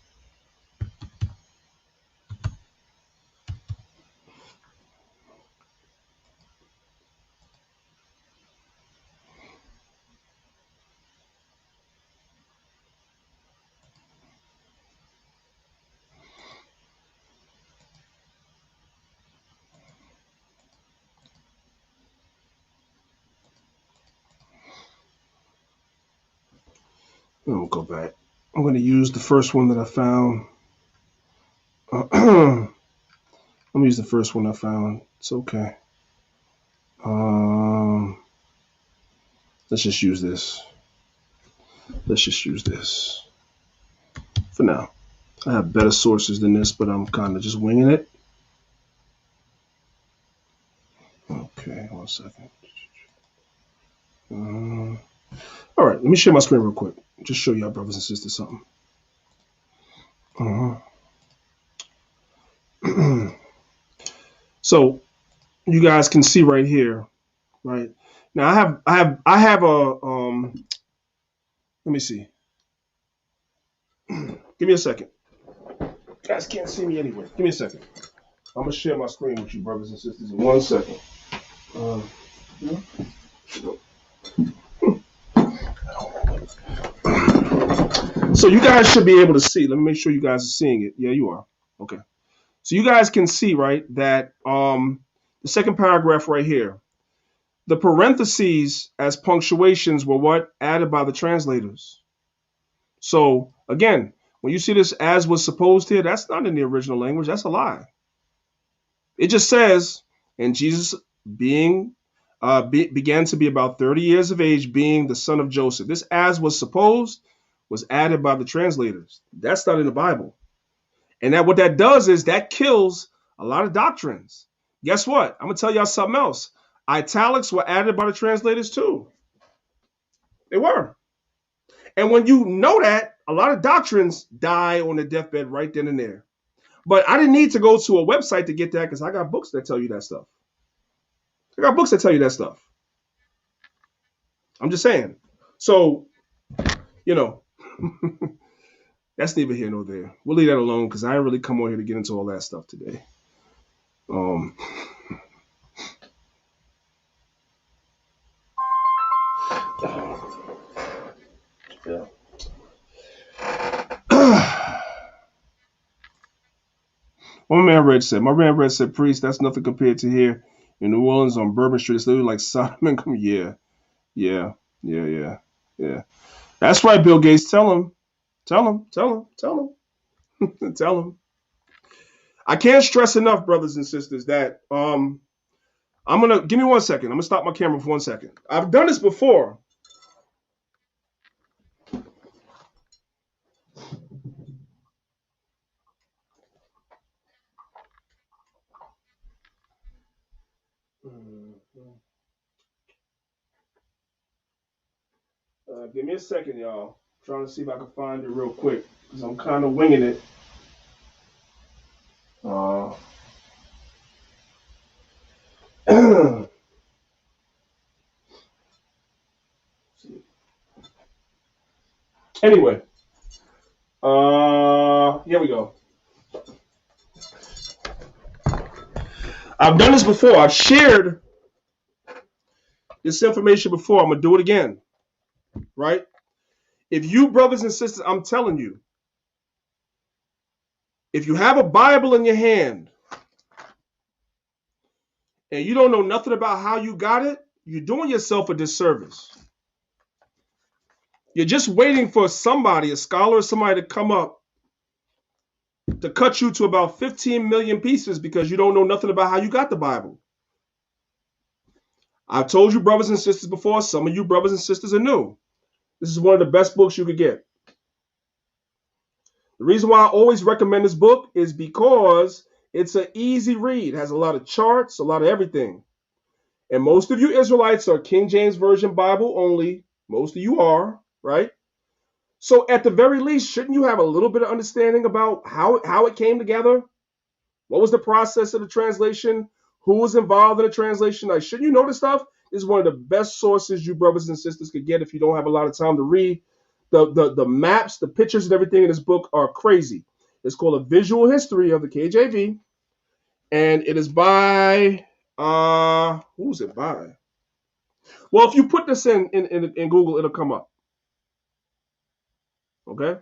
I'll go back. I'm going to use the first one that I found. I'm going to use the first one I found. It's okay. Let's just use this. Let's just use this for now. I have better sources than this, but I'm kind of just winging it. Okay, 1 second. All right, let me share my screen real quick. Just show y'all brothers and sisters something. So you guys can see right here, right? Now I have a let me see. Give me a second. You guys can't see me anyway. Give me a second. I'm gonna share my screen with you, brothers and sisters, in 1 second. So you guys should be able to see. Let me make sure you guys are seeing it. Yeah, you are. Okay. So you guys can see, right, that the second paragraph right here, the parentheses as punctuations were what? Added by the translators. So again, when you see this as was supposed here, that's not in the original language. That's a lie. It just says, and Jesus began to be about 30 years of age, being the son of Joseph. This as was supposed was added by the translators. That's not in the Bible. And that what that does is that kills a lot of doctrines. Guess what? I'm going to tell y'all something else. Italics were added by the translators too. They were. And when you know that, a lot of doctrines die on the deathbed right then and there. But I didn't need to go to a website to get that because I got books that tell you that stuff. I got books that tell you that stuff. I'm just saying. So, you know, that's neither here nor there. We'll leave that alone because I didn't really come on here to get into all that stuff today. Yeah. My man Red said, priest, that's nothing compared to here in New Orleans on Bourbon Street. It's literally like Sodom and Gomorrah. Yeah. That's right, Bill Gates. Tell him. Tell him. I can't stress enough, brothers and sisters, that I'm gonna give me 1 second. I'm gonna stop my camera for 1 second. I've done this before. Give me a second, y'all. I'm trying to see if I can find it real quick because I'm kind of winging it. Anyway, here we go. I've done this before. I've shared this information before. I'm going to do it again. Right? If you brothers and sisters, I'm telling you, if you have a Bible in your hand and you don't know nothing about how you got it, you're doing yourself a disservice. You're just waiting for somebody, a scholar or somebody to come up to cut you to about 15 million pieces because you don't know nothing about how you got the Bible. I've told you brothers and sisters before, some of you brothers and sisters are new. This is one of the best books you could get. The reason why I always recommend this book is because it's an easy read. It has a lot of charts, a lot of everything. And most of you Israelites are King James Version Bible only. Most of you are, right? So at the very least, shouldn't you have a little bit of understanding about how it came together? What was the process of the translation? Who was involved in the translation? Like, shouldn't you know this stuff? This is one of the best sources you brothers and sisters could get if you don't have a lot of time to read. The maps, the pictures, and everything in this book are crazy. It's called A Visual History of the KJV, and it is by who's it by? Well, if you put this in Google, it'll come up. Okay,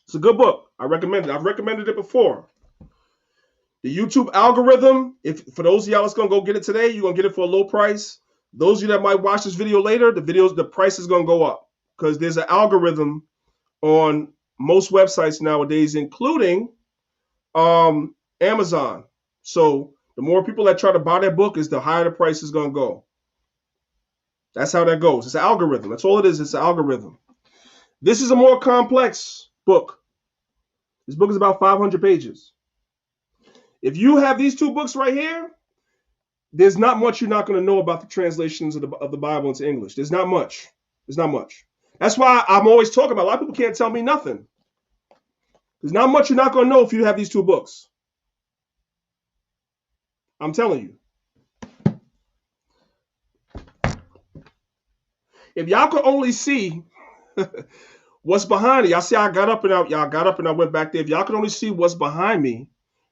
it's a good book. I recommend it. I've recommended it before. The YouTube algorithm, if for those of y'all that's gonna go get it today, you're gonna get it for a low price. Those of you that might watch this video later, the price is gonna go up because there's an algorithm on most websites nowadays, including Amazon. So the more people that try to buy that book, is the higher the price is gonna go. That's how that goes. It's an algorithm. That's all it is. It's an algorithm. This is a more complex book. This book is about 500 pages. If you have these two books right here, there's not much you're not going to know about the translations of the Bible into English. There's not much. There's not much. That's why I'm always talking about. A lot of people can't tell me nothing. There's not much you're not going to know if you have these two books. I'm telling you. If y'all could only see what's behind it, y'all see I got up and I went back there. If y'all could only see what's behind me,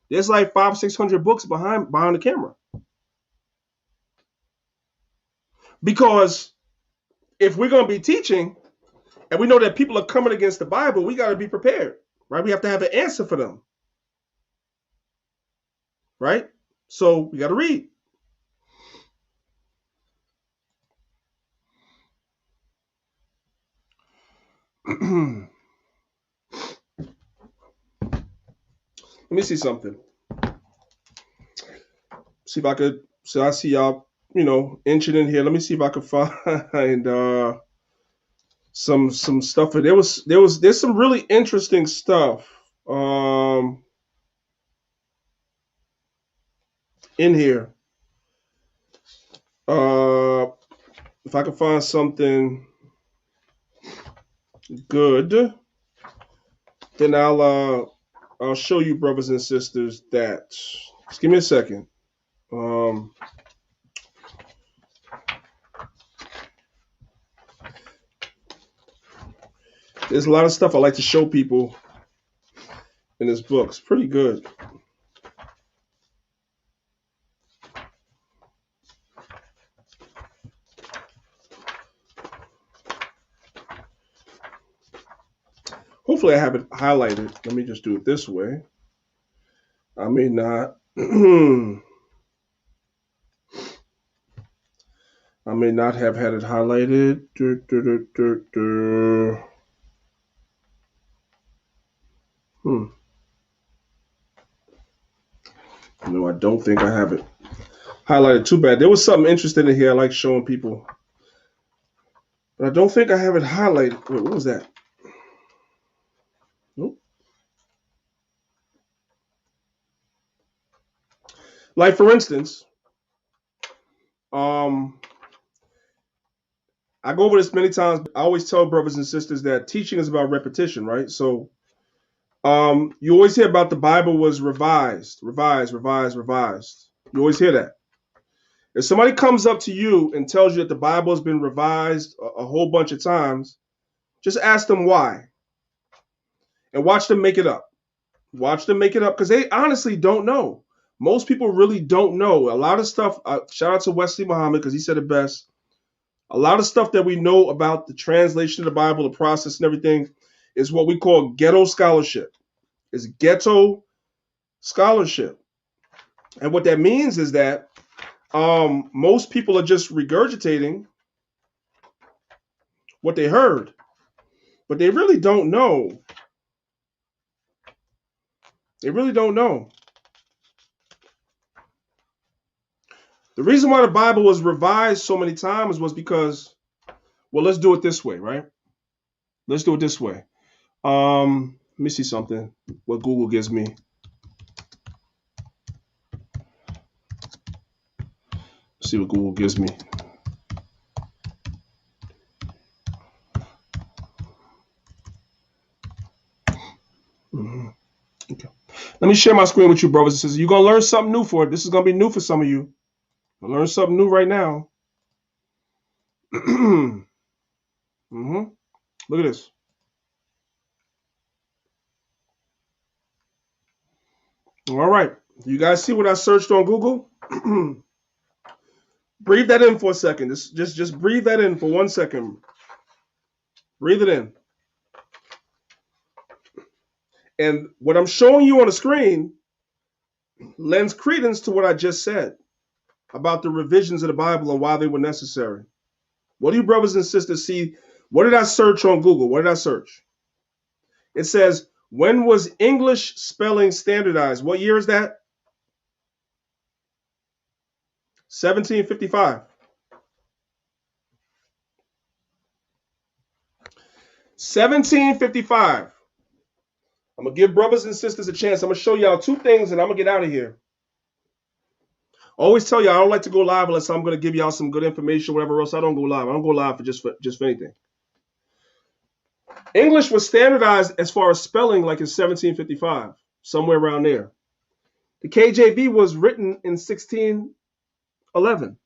there's like 500-600 books behind the camera. Because if we're going to be teaching and we know that people are coming against the Bible, we got to be prepared, right? We have to have an answer for them, right? So we got to read. Let me see something. See if I could. So I see y'all, inching in here. Let me see if I could find some stuff. There's some really interesting stuff in here. If I could find something good, then I'll show you, brothers and sisters, that. Just give me a second. There's a lot of stuff I like to show people in this book. It's pretty good. Hopefully I have it highlighted. Let me just do it this way. I may not. I may not have had it highlighted. No, I don't think I have it highlighted. Too bad. There was something interesting in here I like showing people. But I don't think I have it highlighted. Wait, what was that? Nope. Like, for instance, I go over this many times. I always tell brothers and sisters that teaching is about repetition, right? So you always hear about the Bible was revised. You always hear that. If somebody comes up to you and tells you that the Bible has been revised a whole bunch of times, just ask them why. And watch them make it up. Watch them make it up because they honestly don't know. Most people really don't know. A lot of stuff, shout out to Wesley Muhammad because he said it best. A lot of stuff that we know about the translation of the Bible, the process and everything, is what we call ghetto scholarship. It's ghetto scholarship. And what that means is that most people are just regurgitating what they heard, but they really don't know. They really don't know. The reason why the Bible was revised so many times was because, well, let's do it this way, right? Let's do it this way. Let me see something, what Google gives me. see what Google gives me. Okay. Let me share my screen with you, brothers and sisters. You're going to learn something new for it. This is going to be new for some of you. You'll learn something new right now. Look at this. All right. You guys see what I searched on Google? Breathe that in for a second. Just breathe that in for 1 second. Breathe it in. And what I'm showing you on the screen lends credence to what I just said about the revisions of the Bible and why they were necessary. What do you brothers and sisters see? What did I search on Google? What did I search? It says, when was English spelling standardized? What year is that? 1755. 1755. I'm going to give brothers and sisters a chance. I'm going to show y'all two things and I'm going to get out of here. I always tell you I don't like to go live unless I'm going to give y'all some good information or whatever else. I don't go live. I don't go live for just for anything. English was standardized as far as spelling like in 1755, somewhere around there. The KJV was written in 1611.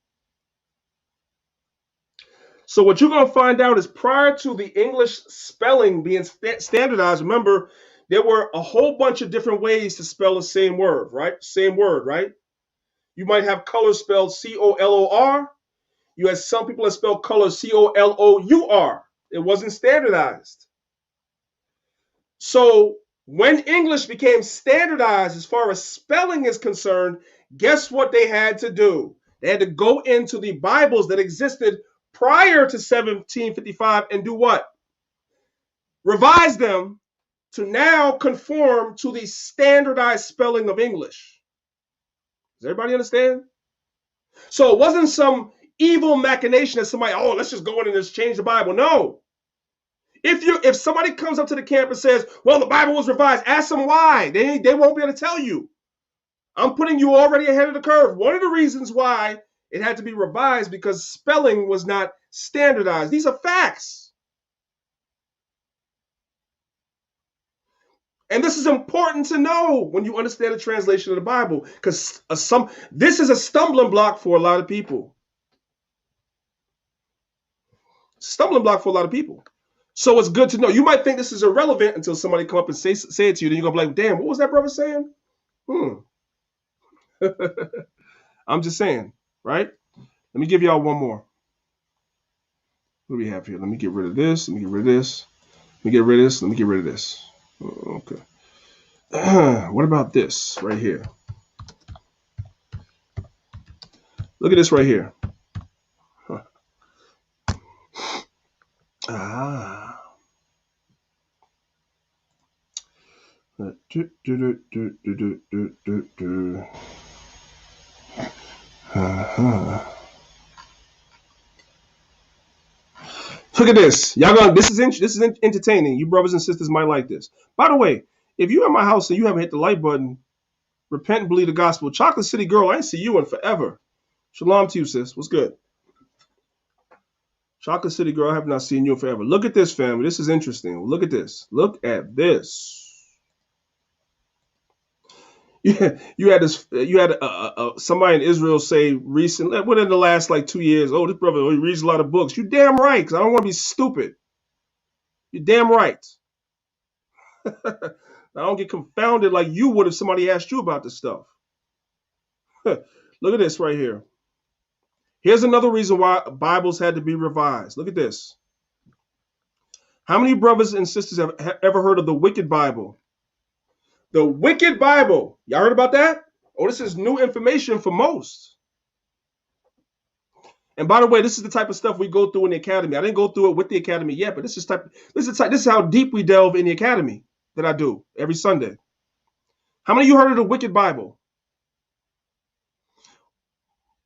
So what you're going to find out is prior to the English spelling being standardized, remember, there were a whole bunch of different ways to spell the same word, right? Same word, right? You might have color spelled C-O-L-O-R. You had some people that spelled color C-O-L-O-U-R. It wasn't standardized. So when English became standardized as far as spelling is concerned, guess what they had to do? They had to go into the Bibles that existed prior to 1755 and do what? Revise them to now conform to the standardized spelling of English. Does everybody understand? So it wasn't some evil machination that somebody, oh, let's just go in and just change the Bible. No. If somebody comes up to the camp and says, well, the Bible was revised, ask them why. They won't be able to tell you. I'm putting you already ahead of the curve. One of the reasons why it had to be revised because spelling was not standardized. These are facts. And this is important to know when you understand the translation of the Bible, because this is a stumbling block for a lot of people. Stumbling block for a lot of people. So it's good to know. You might think this is irrelevant until somebody come up and say it to you. Then you're going to be like, damn, what was that brother saying? I'm just saying, right? Let me give y'all one more. What do we have here? Let me get rid of this. Let me get rid of this. Let me get rid of this. Let me get rid of this. Okay. What about this right here? Look at this right here. Huh. Look at this. Y'all this is entertaining. You brothers and sisters might like this. By the way, if you're in my house and you haven't hit the like button, repent and believe the gospel. Chocolate City Girl, I ain't see you in forever. Shalom to you, sis. What's good? Chocolate City Girl, I have not seen you in forever. Look at this, family. This is interesting. Look at this. Look at this. You had somebody in Israel say recently, within the last like 2 years, oh, this brother, he reads a lot of books. You damn right, because I don't want to be stupid. You're damn right. I don't get confounded like you would if somebody asked you about this stuff. Look at this right here. Here's another reason why Bibles had to be revised. Look at this. How many brothers and sisters have ever heard of the Wicked Bible? The Wicked Bible. Y'all heard about that? Oh, this is new information for most. And by the way, this is the type of stuff we go through in the academy. I didn't go through it with the academy yet, but this is how deep we delve in the academy that I do every Sunday. How many of you heard of the Wicked Bible?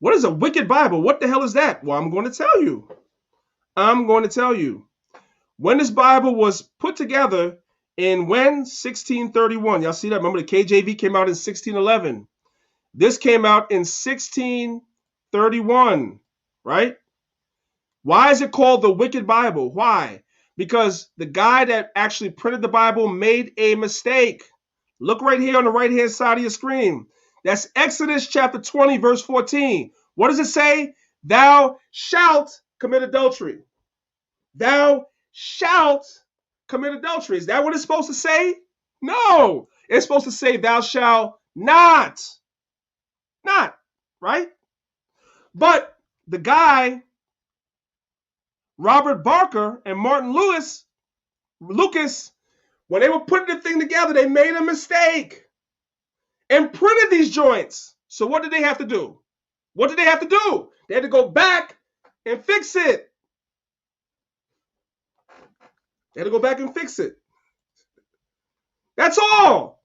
What is a Wicked Bible? What the hell is that? Well, I'm going to tell you. I'm going to tell you. When this Bible was put together in 1631. Y'all see that? Remember the KJV came out in 1611. This came out in 1655. 31, right? Why is it called the Wicked Bible? Why? Because the guy that actually printed the Bible made a mistake. Look right here on the right-hand side of your screen. That's Exodus chapter 20, verse 14. What does it say? Thou shalt commit adultery. Thou shalt commit adultery. Is that what it's supposed to say? No. It's supposed to say thou shalt not. Not, right? But the guy, Robert Barker and Martin Lucas, when they were putting the thing together, they made a mistake and printed these joints. So what did they have to do? What did they have to do? They had to go back and fix it. They had to go back and fix it. That's all.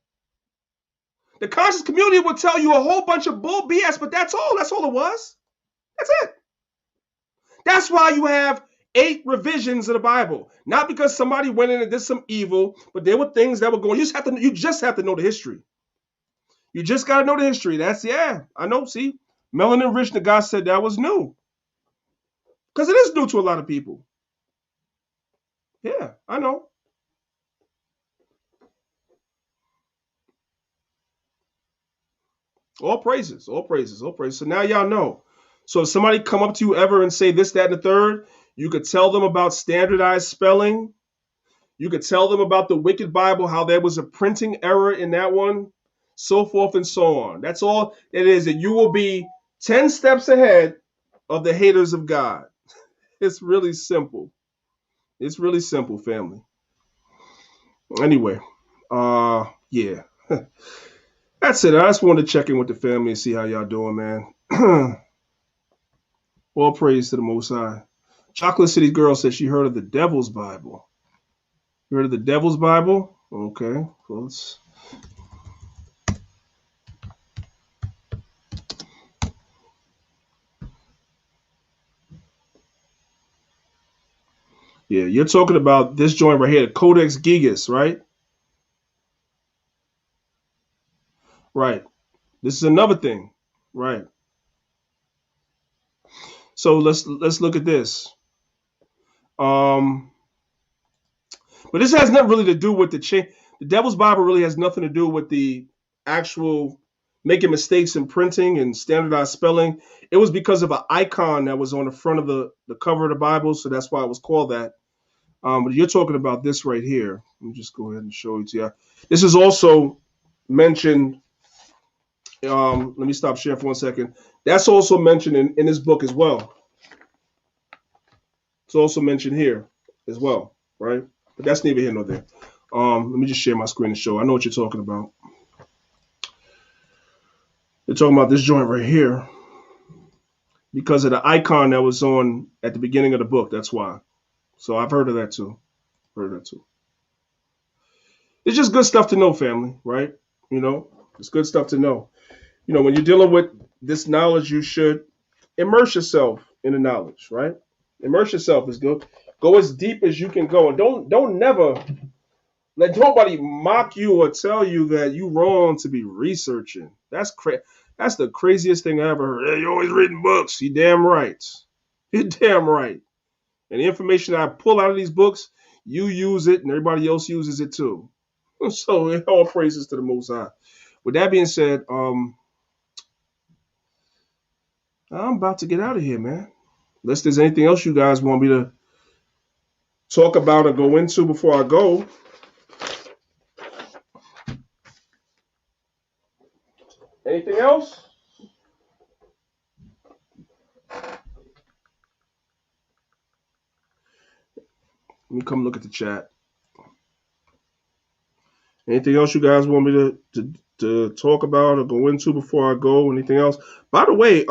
The conscious community will tell you a whole bunch of bull BS, but that's all. That's all it was. That's it. That's why you have 8 revisions of the Bible. Not because somebody went in and did some evil, but there were things that were going. You just have to know the history. You just got to know the history. I know. See, Melanin Rich, the guy said that was new. Because it is new to a lot of people. Yeah, I know. All praises, all praises, all praises. So now y'all know. So if somebody come up to you ever and say this, that, and the third, you could tell them about standardized spelling. You could tell them about the Wicked Bible, how there was a printing error in that one, so forth and so on. That's all it is. And you will be 10 steps ahead of the haters of God. It's really simple. It's really simple, family. Anyway, yeah. That's it. I just wanted to check in with the family and see how y'all doing, man. All praise to the Most High. Chocolate City Girl said she heard of the Devil's Bible. You heard of the Devil's Bible? Okay. Well, let's... Yeah, you're talking about this joint right here, the Codex Gigas, right? Right. This is another thing. Right. So let's look at this. But this has nothing really to do with the change. The Devil's Bible really has nothing to do with the actual making mistakes in printing and standardized spelling. It was because of an icon that was on the front of the cover of the Bible, so that's why it was called that. But you're talking about this right here. Let me just go ahead and show it to you. This is also mentioned. Let me stop sharing for 1 second. That's also mentioned in this book as well. It's also mentioned here as well, right? But that's neither here nor there. Let me just share my screen and show. I know what you're talking about. They're talking about this joint right here because of the icon that was on at the beginning of the book. That's why. So I've heard of that too. It's just good stuff to know, family, right? You know, it's good stuff to know. You know, when you're dealing with this knowledge, you should immerse yourself in the knowledge, right? Immerse yourself is good. Go as deep as you can go, and don't never let nobody mock you or tell you that you're wrong to be researching. That's the craziest thing I ever heard. Hey, you're always reading books. You damn right. You're damn right. And the information I pull out of these books, you use it, and everybody else uses it too. So all praises to the Most High. With that being said, I'm about to get out of here, man. Unless there's anything else you guys want me to talk about or go into before I go. Anything else? Let me come look at the chat. Anything else you guys want me to talk about or go into before I go? Anything else? By the way,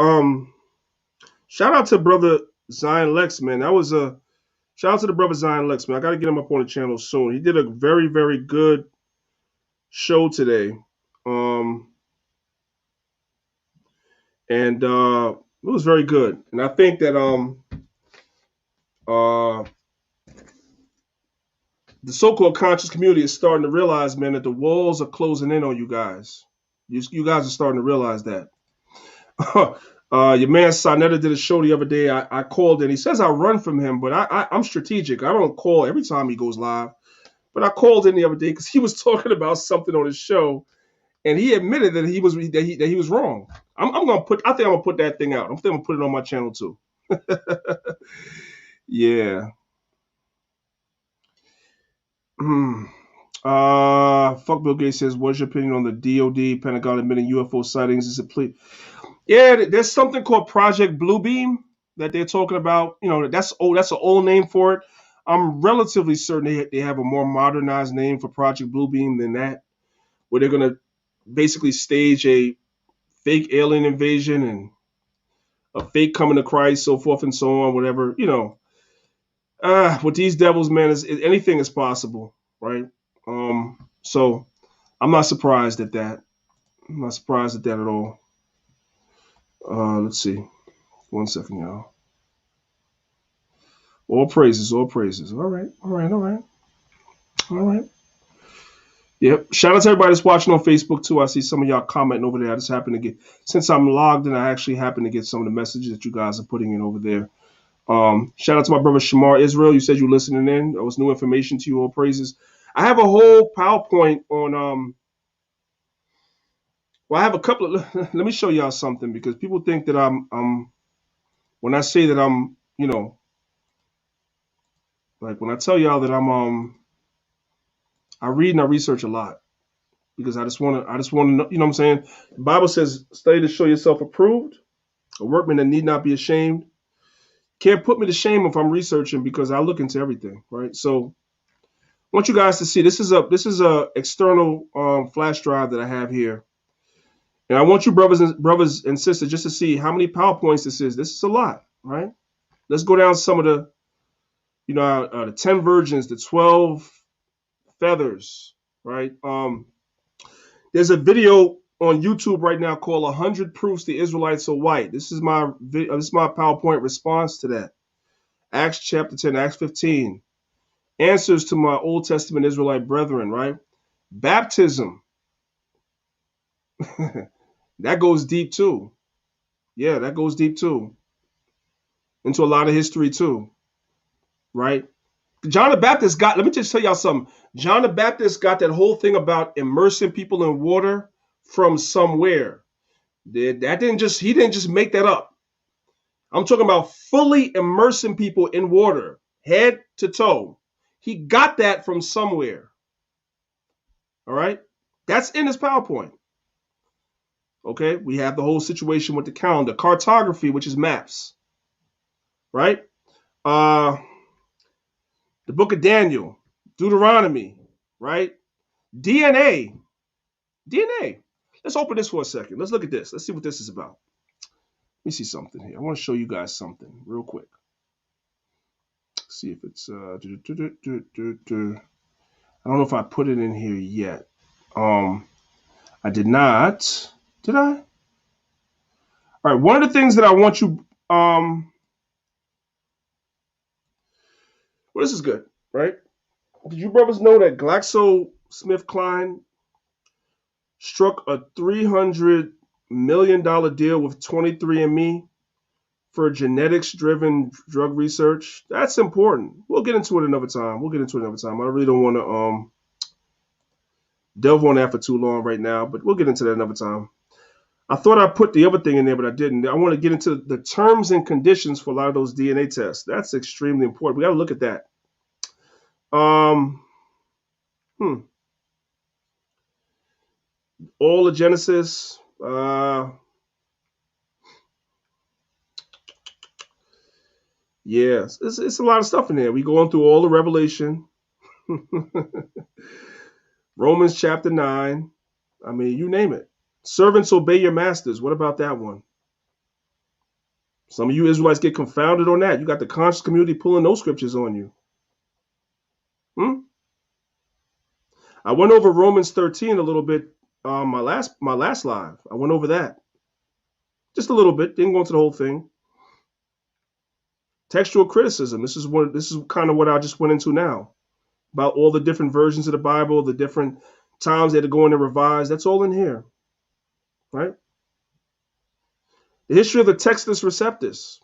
shout out to brother Zion Lex, man. That was a shout out to the brother Zion Lex, man. I got to get him up on the channel soon. He did a very, very good show today. And it was very good. And I think that the so-called conscious community is starting to realize, man, that the walls are closing in on you guys. You guys are starting to realize that. Your man Sonetta did a show the other day. I called and he says I run from him, but I'm strategic. I don't call every time he goes live. But I called in the other day because he was talking about something on his show, and he admitted that he was wrong. I think I'm gonna put that thing out. I'm gonna put it on my channel too. Yeah. Fuck Bill Gates says, what's your opinion on the DOD Pentagon admitting UFO sightings is a plea? Yeah, there's something called Project Bluebeam that they're talking about. You know, that's an old name for it. I'm relatively certain they have a more modernized name for Project Bluebeam than that, where they're gonna basically stage a fake alien invasion and a fake coming to Christ, so forth and so on, whatever, you know. With these devils, man, anything is possible, right? So I'm not surprised at that. I'm not surprised at that at all. Let's see. 1 second, y'all. All praises, all praises. All right. Yep. Shout out to everybody that's watching on Facebook too. I see some of y'all commenting over there. I just happen to get, since I'm logged in, I actually happen to get some of the messages that you guys are putting in over there. Shout out to my brother Shamar Israel. You said you listening in. That was new information to you. All praises. I have a whole PowerPoint on well, I have a couple of let me show y'all something, because people think that I'm when I say that I'm, you know, like when I tell y'all that I read and I research a lot, because I just want to know, you know what I'm saying? The Bible says, study to show yourself approved, a workman that need not be ashamed. Can't put me to shame if I'm researching, because I look into everything, right? So I want you guys to see, this is a external flash drive that I have here. And I want you brothers and sisters just to see how many PowerPoints this is. This is a lot, right? Let's go down some of the, you know, the 10 virgins, the 12 feathers, right? There's a video on YouTube right now called 100 Proofs the Israelites Are White. This is my PowerPoint response to that. Acts chapter 10, Acts 15. Answers to my Old Testament Israelite brethren, right? Baptism. That goes deep too. Yeah, that goes deep too. Into a lot of history too, right? John the Baptist let me just tell y'all something. John the Baptist got that whole thing about immersing people in water from somewhere. He didn't just make that up. I'm talking about fully immersing people in water, head to toe. He got that from somewhere. All right? That's in his PowerPoint. Okay? We have the whole situation with the calendar, cartography, which is maps. Right? The book of Daniel, Deuteronomy, right? DNA. Let's open this for a second. Let's look at this. Let's see what this is about. Let me see something here. I want to show you guys something real quick. See if it's I don't know if I put it in here yet. I did not. Did I? All right. One of the things that I want you well, this is good, right? Did you brothers know that GlaxoSmithKline struck a $300 million deal with 23andMe for genetics-driven drug research? That's important. We'll get into it another time. I really don't want to delve on that for too long right now, but we'll get into that another time. I thought I put the other thing in there, but I didn't. I want to get into the terms and conditions for a lot of those DNA tests. That's extremely important. We got to look at that. All of Genesis. Yeah, it's a lot of stuff in there. We going through all the Revelation. Romans chapter 9. I mean, you name it. Servants, obey your masters. What about that one? Some of you Israelites get confounded on that. You got the conscious community pulling those scriptures on you. I went over Romans 13 a little bit my last live. I went over that. Just a little bit. Didn't go into the whole thing. Textual criticism. This is kind of what I just went into now. About all the different versions of the Bible, the different times they had to go in and revise. That's all in here. Right? The history of the Textus Receptus.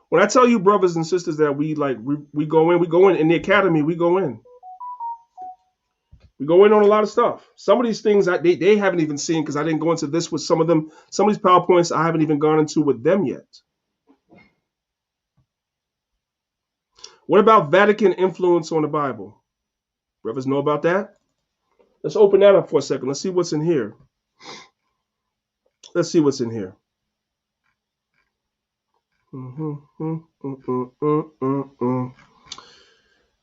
When I tell you, brothers and sisters, that we go in the academy, we go in. We go in on a lot of stuff. Some of these things they haven't even seen, because I didn't go into this with some of them. Some of these PowerPoints I haven't even gone into with them yet. What about Vatican influence on the Bible? Brothers know about that? Let's open that up for a second. Let's see what's in here. Let's see what's in here.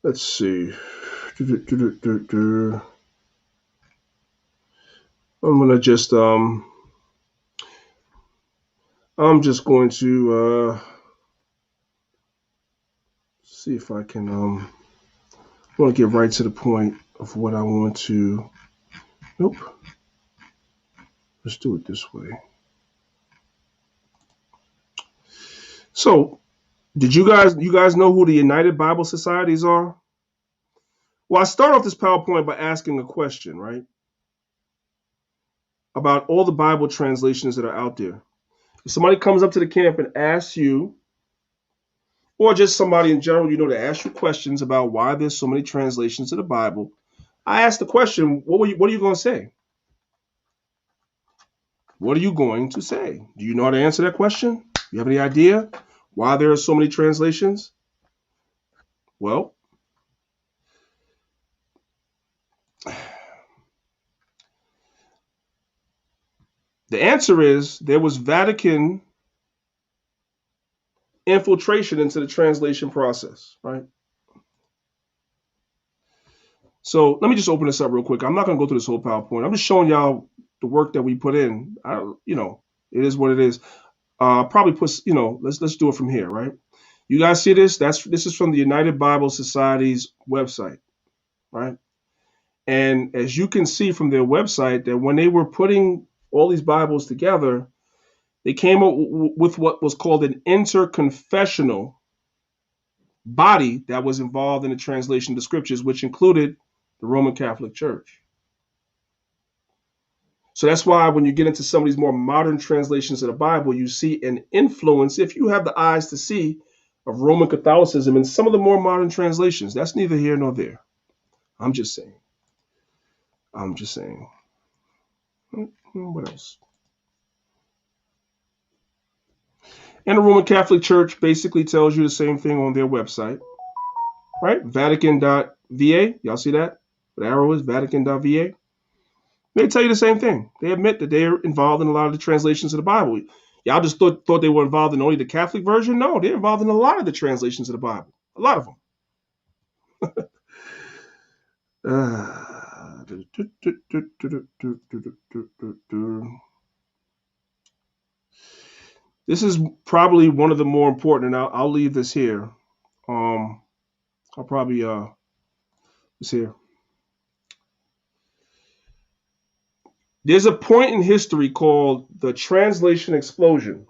Let's see. I'm just going to see if I can I want to get right to the point of what I want to. Nope. Let's do it this way. So, did you guys know who the United Bible Societies are? Well, I start off this PowerPoint by asking a question, right? About all the Bible translations that are out there. If somebody comes up to the camp and asks you, or just somebody in general, to ask you questions about why there's so many translations of the Bible, I ask the question, what are you going to say? What are you going to say? Do you know how to answer that question? Do you have any idea why there are so many translations? Well, the answer is there was Vatican infiltration into the translation process, right? So let me just open this up real quick. I'm not going to go through this whole PowerPoint. I'm just showing y'all the work that we put in. It is what it is. Probably put, let's do it from here, right? You guys see this? This is from the United Bible Society's website, right? And as you can see from their website, that when they were putting all these Bibles together, they came up with what was called an interconfessional body that was involved in the translation of the scriptures, which included the Roman Catholic Church. So that's why when you get into some of these more modern translations of the Bible, you see an influence, if you have the eyes to see, of Roman Catholicism in some of the more modern translations. That's neither here nor there. I'm just saying. What else? And the Roman Catholic Church basically tells you the same thing on their website, right? Vatican.va. Y'all see that? The arrow is Vatican.va. They tell you the same thing. They admit that they're involved in a lot of the translations of the Bible. Y'all just thought they were involved in only the Catholic version? No, they're involved in a lot of the translations of the Bible. A lot of them. This is probably one of the more important, and I'll leave this here. I'll probably this here. There's a point in history called the translation explosion.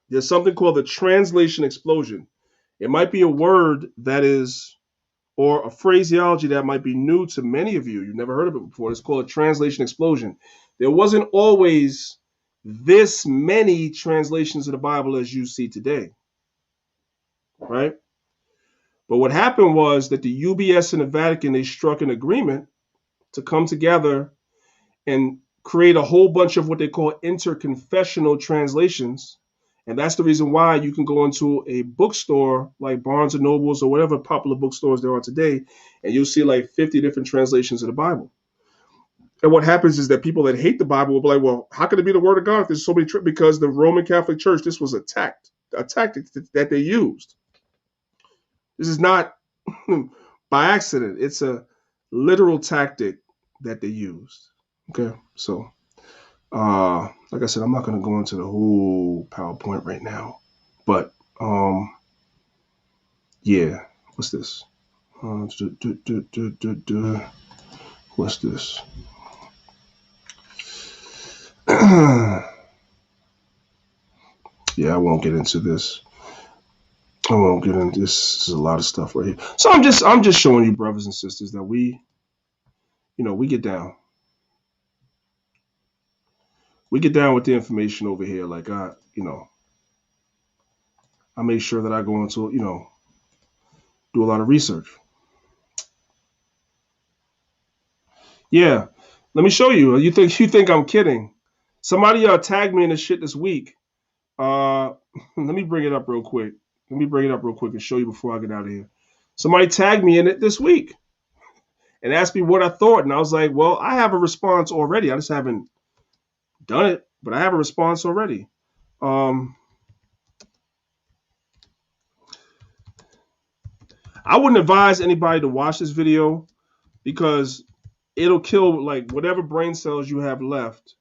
There's something called the translation explosion. It might be a word that is, or a phraseology that might be new to many of you. You've never heard of it before. It's called a translation explosion. There wasn't always this many translations of the Bible as you see today, right? But what happened was that the UBS and the Vatican, they struck an agreement to come together and create a whole bunch of what they call interconfessional translations. And that's the reason why you can go into a bookstore like Barnes and Nobles or whatever popular bookstores there are today, and you'll see like 50 different translations of the Bible. And what happens is that people that hate the Bible will be like, well, how can it be the word of God if there's so many because the Roman Catholic Church, this was a tactic that they used. This is not by accident. It's a literal tactic that they used. Okay, so like I said, I'm not going to go into the whole PowerPoint right now, but yeah, what's this? What's this? Yeah, I won't get into this. I won't get into this. There's a lot of stuff right here. So I'm just showing you, brothers and sisters, that we get down. we get down with the information over here. Like I make sure that I go into, do a lot of research. Yeah. Let me show you. You think I'm kidding? Somebody tagged me in this shit this week. Let me bring it up real quick. And show you before I get out of here. Somebody tagged me in it this week and asked me what I thought. And I was like, well, I have a response already. I just haven't done it, but I have a response already. I wouldn't advise anybody to watch this video because it'll kill like whatever brain cells you have left.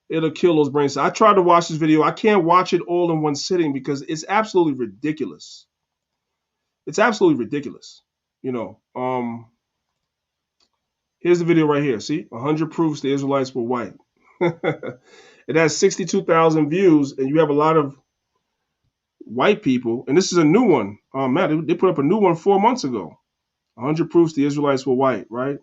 It'll kill those brain cells. I tried to watch this video. I can't watch it all in one sitting because it's absolutely ridiculous. It's absolutely ridiculous. Here's the video right here. See, 100 proofs the Israelites were white. It has 62,000 views, and you have a lot of white people. And this is a new one. Oh man, they put up a new one 4 months ago. 100 proofs the Israelites were white, right?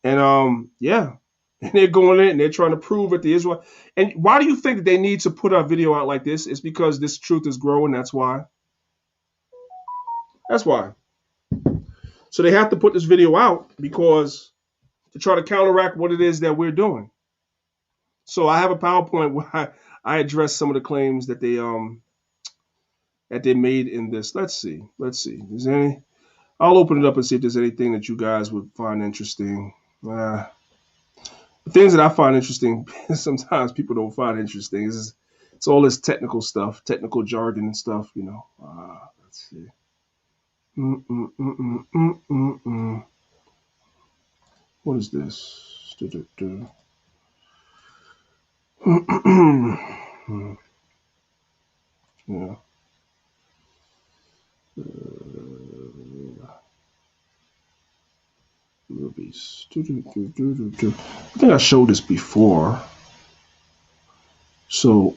And yeah, and they're going in and they're trying to prove that the Israel. And why do you think that they need to put a video out like this? It's because this truth is growing. That's why. That's why. So they have to put this video out because to try to counteract what it is that we're doing. So I have a PowerPoint where I address some of the claims that they made in this. Let's see. Is there any? I'll open it up and see if there's anything that you guys would find interesting. The things that I find interesting, sometimes people don't find interesting. It's all this technical stuff, technical jargon and stuff. Let's see. What is this? Yeah. Movies. I think I showed this before. So,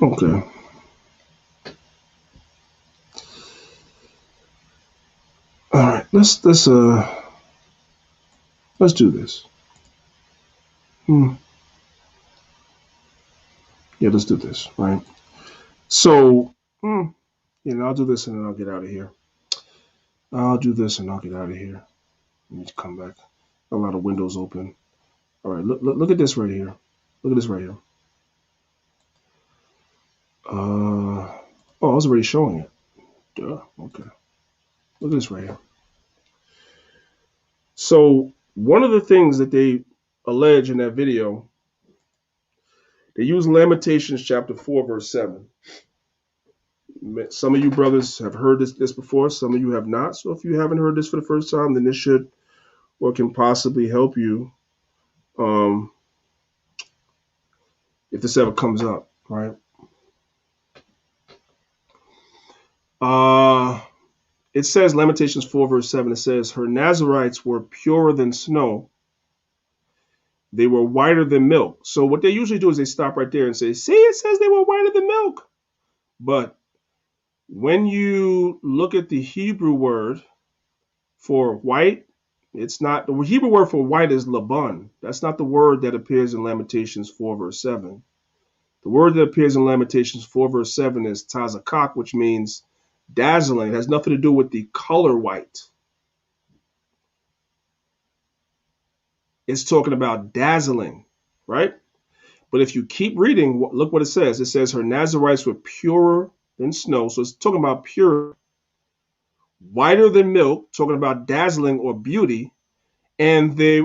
okay. All right, let's do this. Yeah, let's do this, right? So, I'll do this and then I'll get out of here. Let me come back. A lot of windows open. All right, look at this right here. I was already showing it. Duh. Okay. Look at this right here. So one of the things that they allege in that video, they use Lamentations chapter 4, verse 7. Some of you brothers have heard this before. Some of you have not. So if you haven't heard this for the first time, then this should or can possibly help you if this ever comes up, right? It says, Lamentations 4, verse 7, it says, her Nazarites were purer than snow. They were whiter than milk. So what they usually do is they stop right there and say, see, it says they were whiter than milk. But when you look at the Hebrew word for white, it's not, the Hebrew word for white is laban. That's not the word that appears in Lamentations 4, verse 7. The word that appears in Lamentations 4, verse 7 is tazakak, which means dazzling. It has nothing to do with the color white. It's talking about dazzling, right? But if you keep reading, look what it says. It says her Nazarites were purer than snow. So it's talking about pure, whiter than milk, talking about dazzling or beauty. And they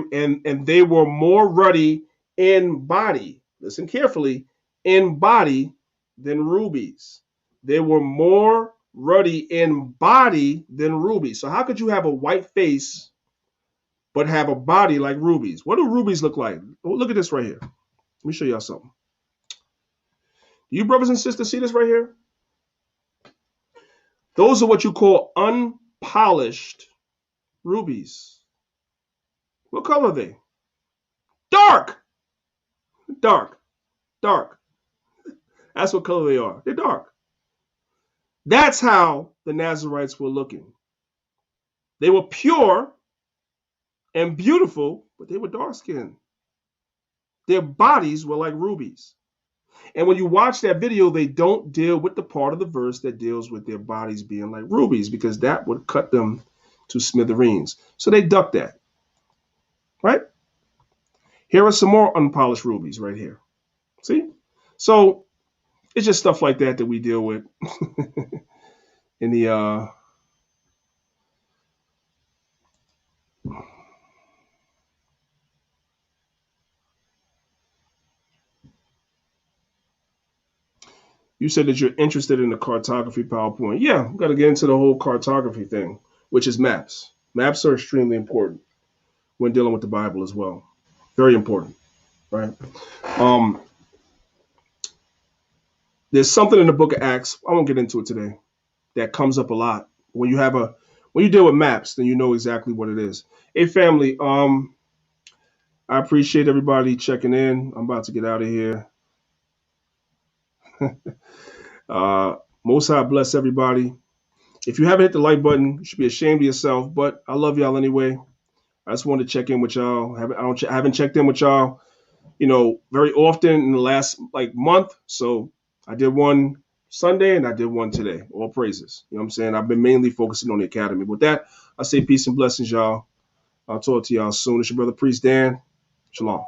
were more ruddy in body. Listen carefully, in body than rubies. They were more ruddy in body than rubies. So how could you have a white face but have a body like rubies? What do rubies look like? Look at this right here. Let me show y'all something. You brothers and sisters see this right here? Those are what you call unpolished rubies. What color are they? Dark. That's what color they are. They're dark. That's how the Nazarites were looking. They were pure and beautiful, but they were dark-skinned. Their bodies were like rubies. And when you watch that video, they don't deal with the part of the verse that deals with their bodies being like rubies, because that would cut them to smithereens. So they duck that, right? Here are some more unpolished rubies right here. See? So it's just stuff like that we deal with in the You said that you're interested in the cartography PowerPoint. Yeah, we've got to get into the whole cartography thing, which is maps. Maps are extremely important when dealing with the Bible as well. Very important, right? There's something in the book of Acts, I won't get into it today, that comes up a lot. When you deal with maps, then you know exactly what it is. Hey family, I appreciate everybody checking in. I'm about to get out of here. Most High bless everybody. If you haven't hit the like button, you should be ashamed of yourself, but I love y'all anyway. I just wanted to check in with y'all. I haven't checked in with y'all, very often in the last month. So I did one Sunday and I did one today. All praises. You know what I'm saying? I've been mainly focusing on the academy. With that, I say peace and blessings, y'all. I'll talk to y'all soon. It's your brother Priest Dan. Shalom.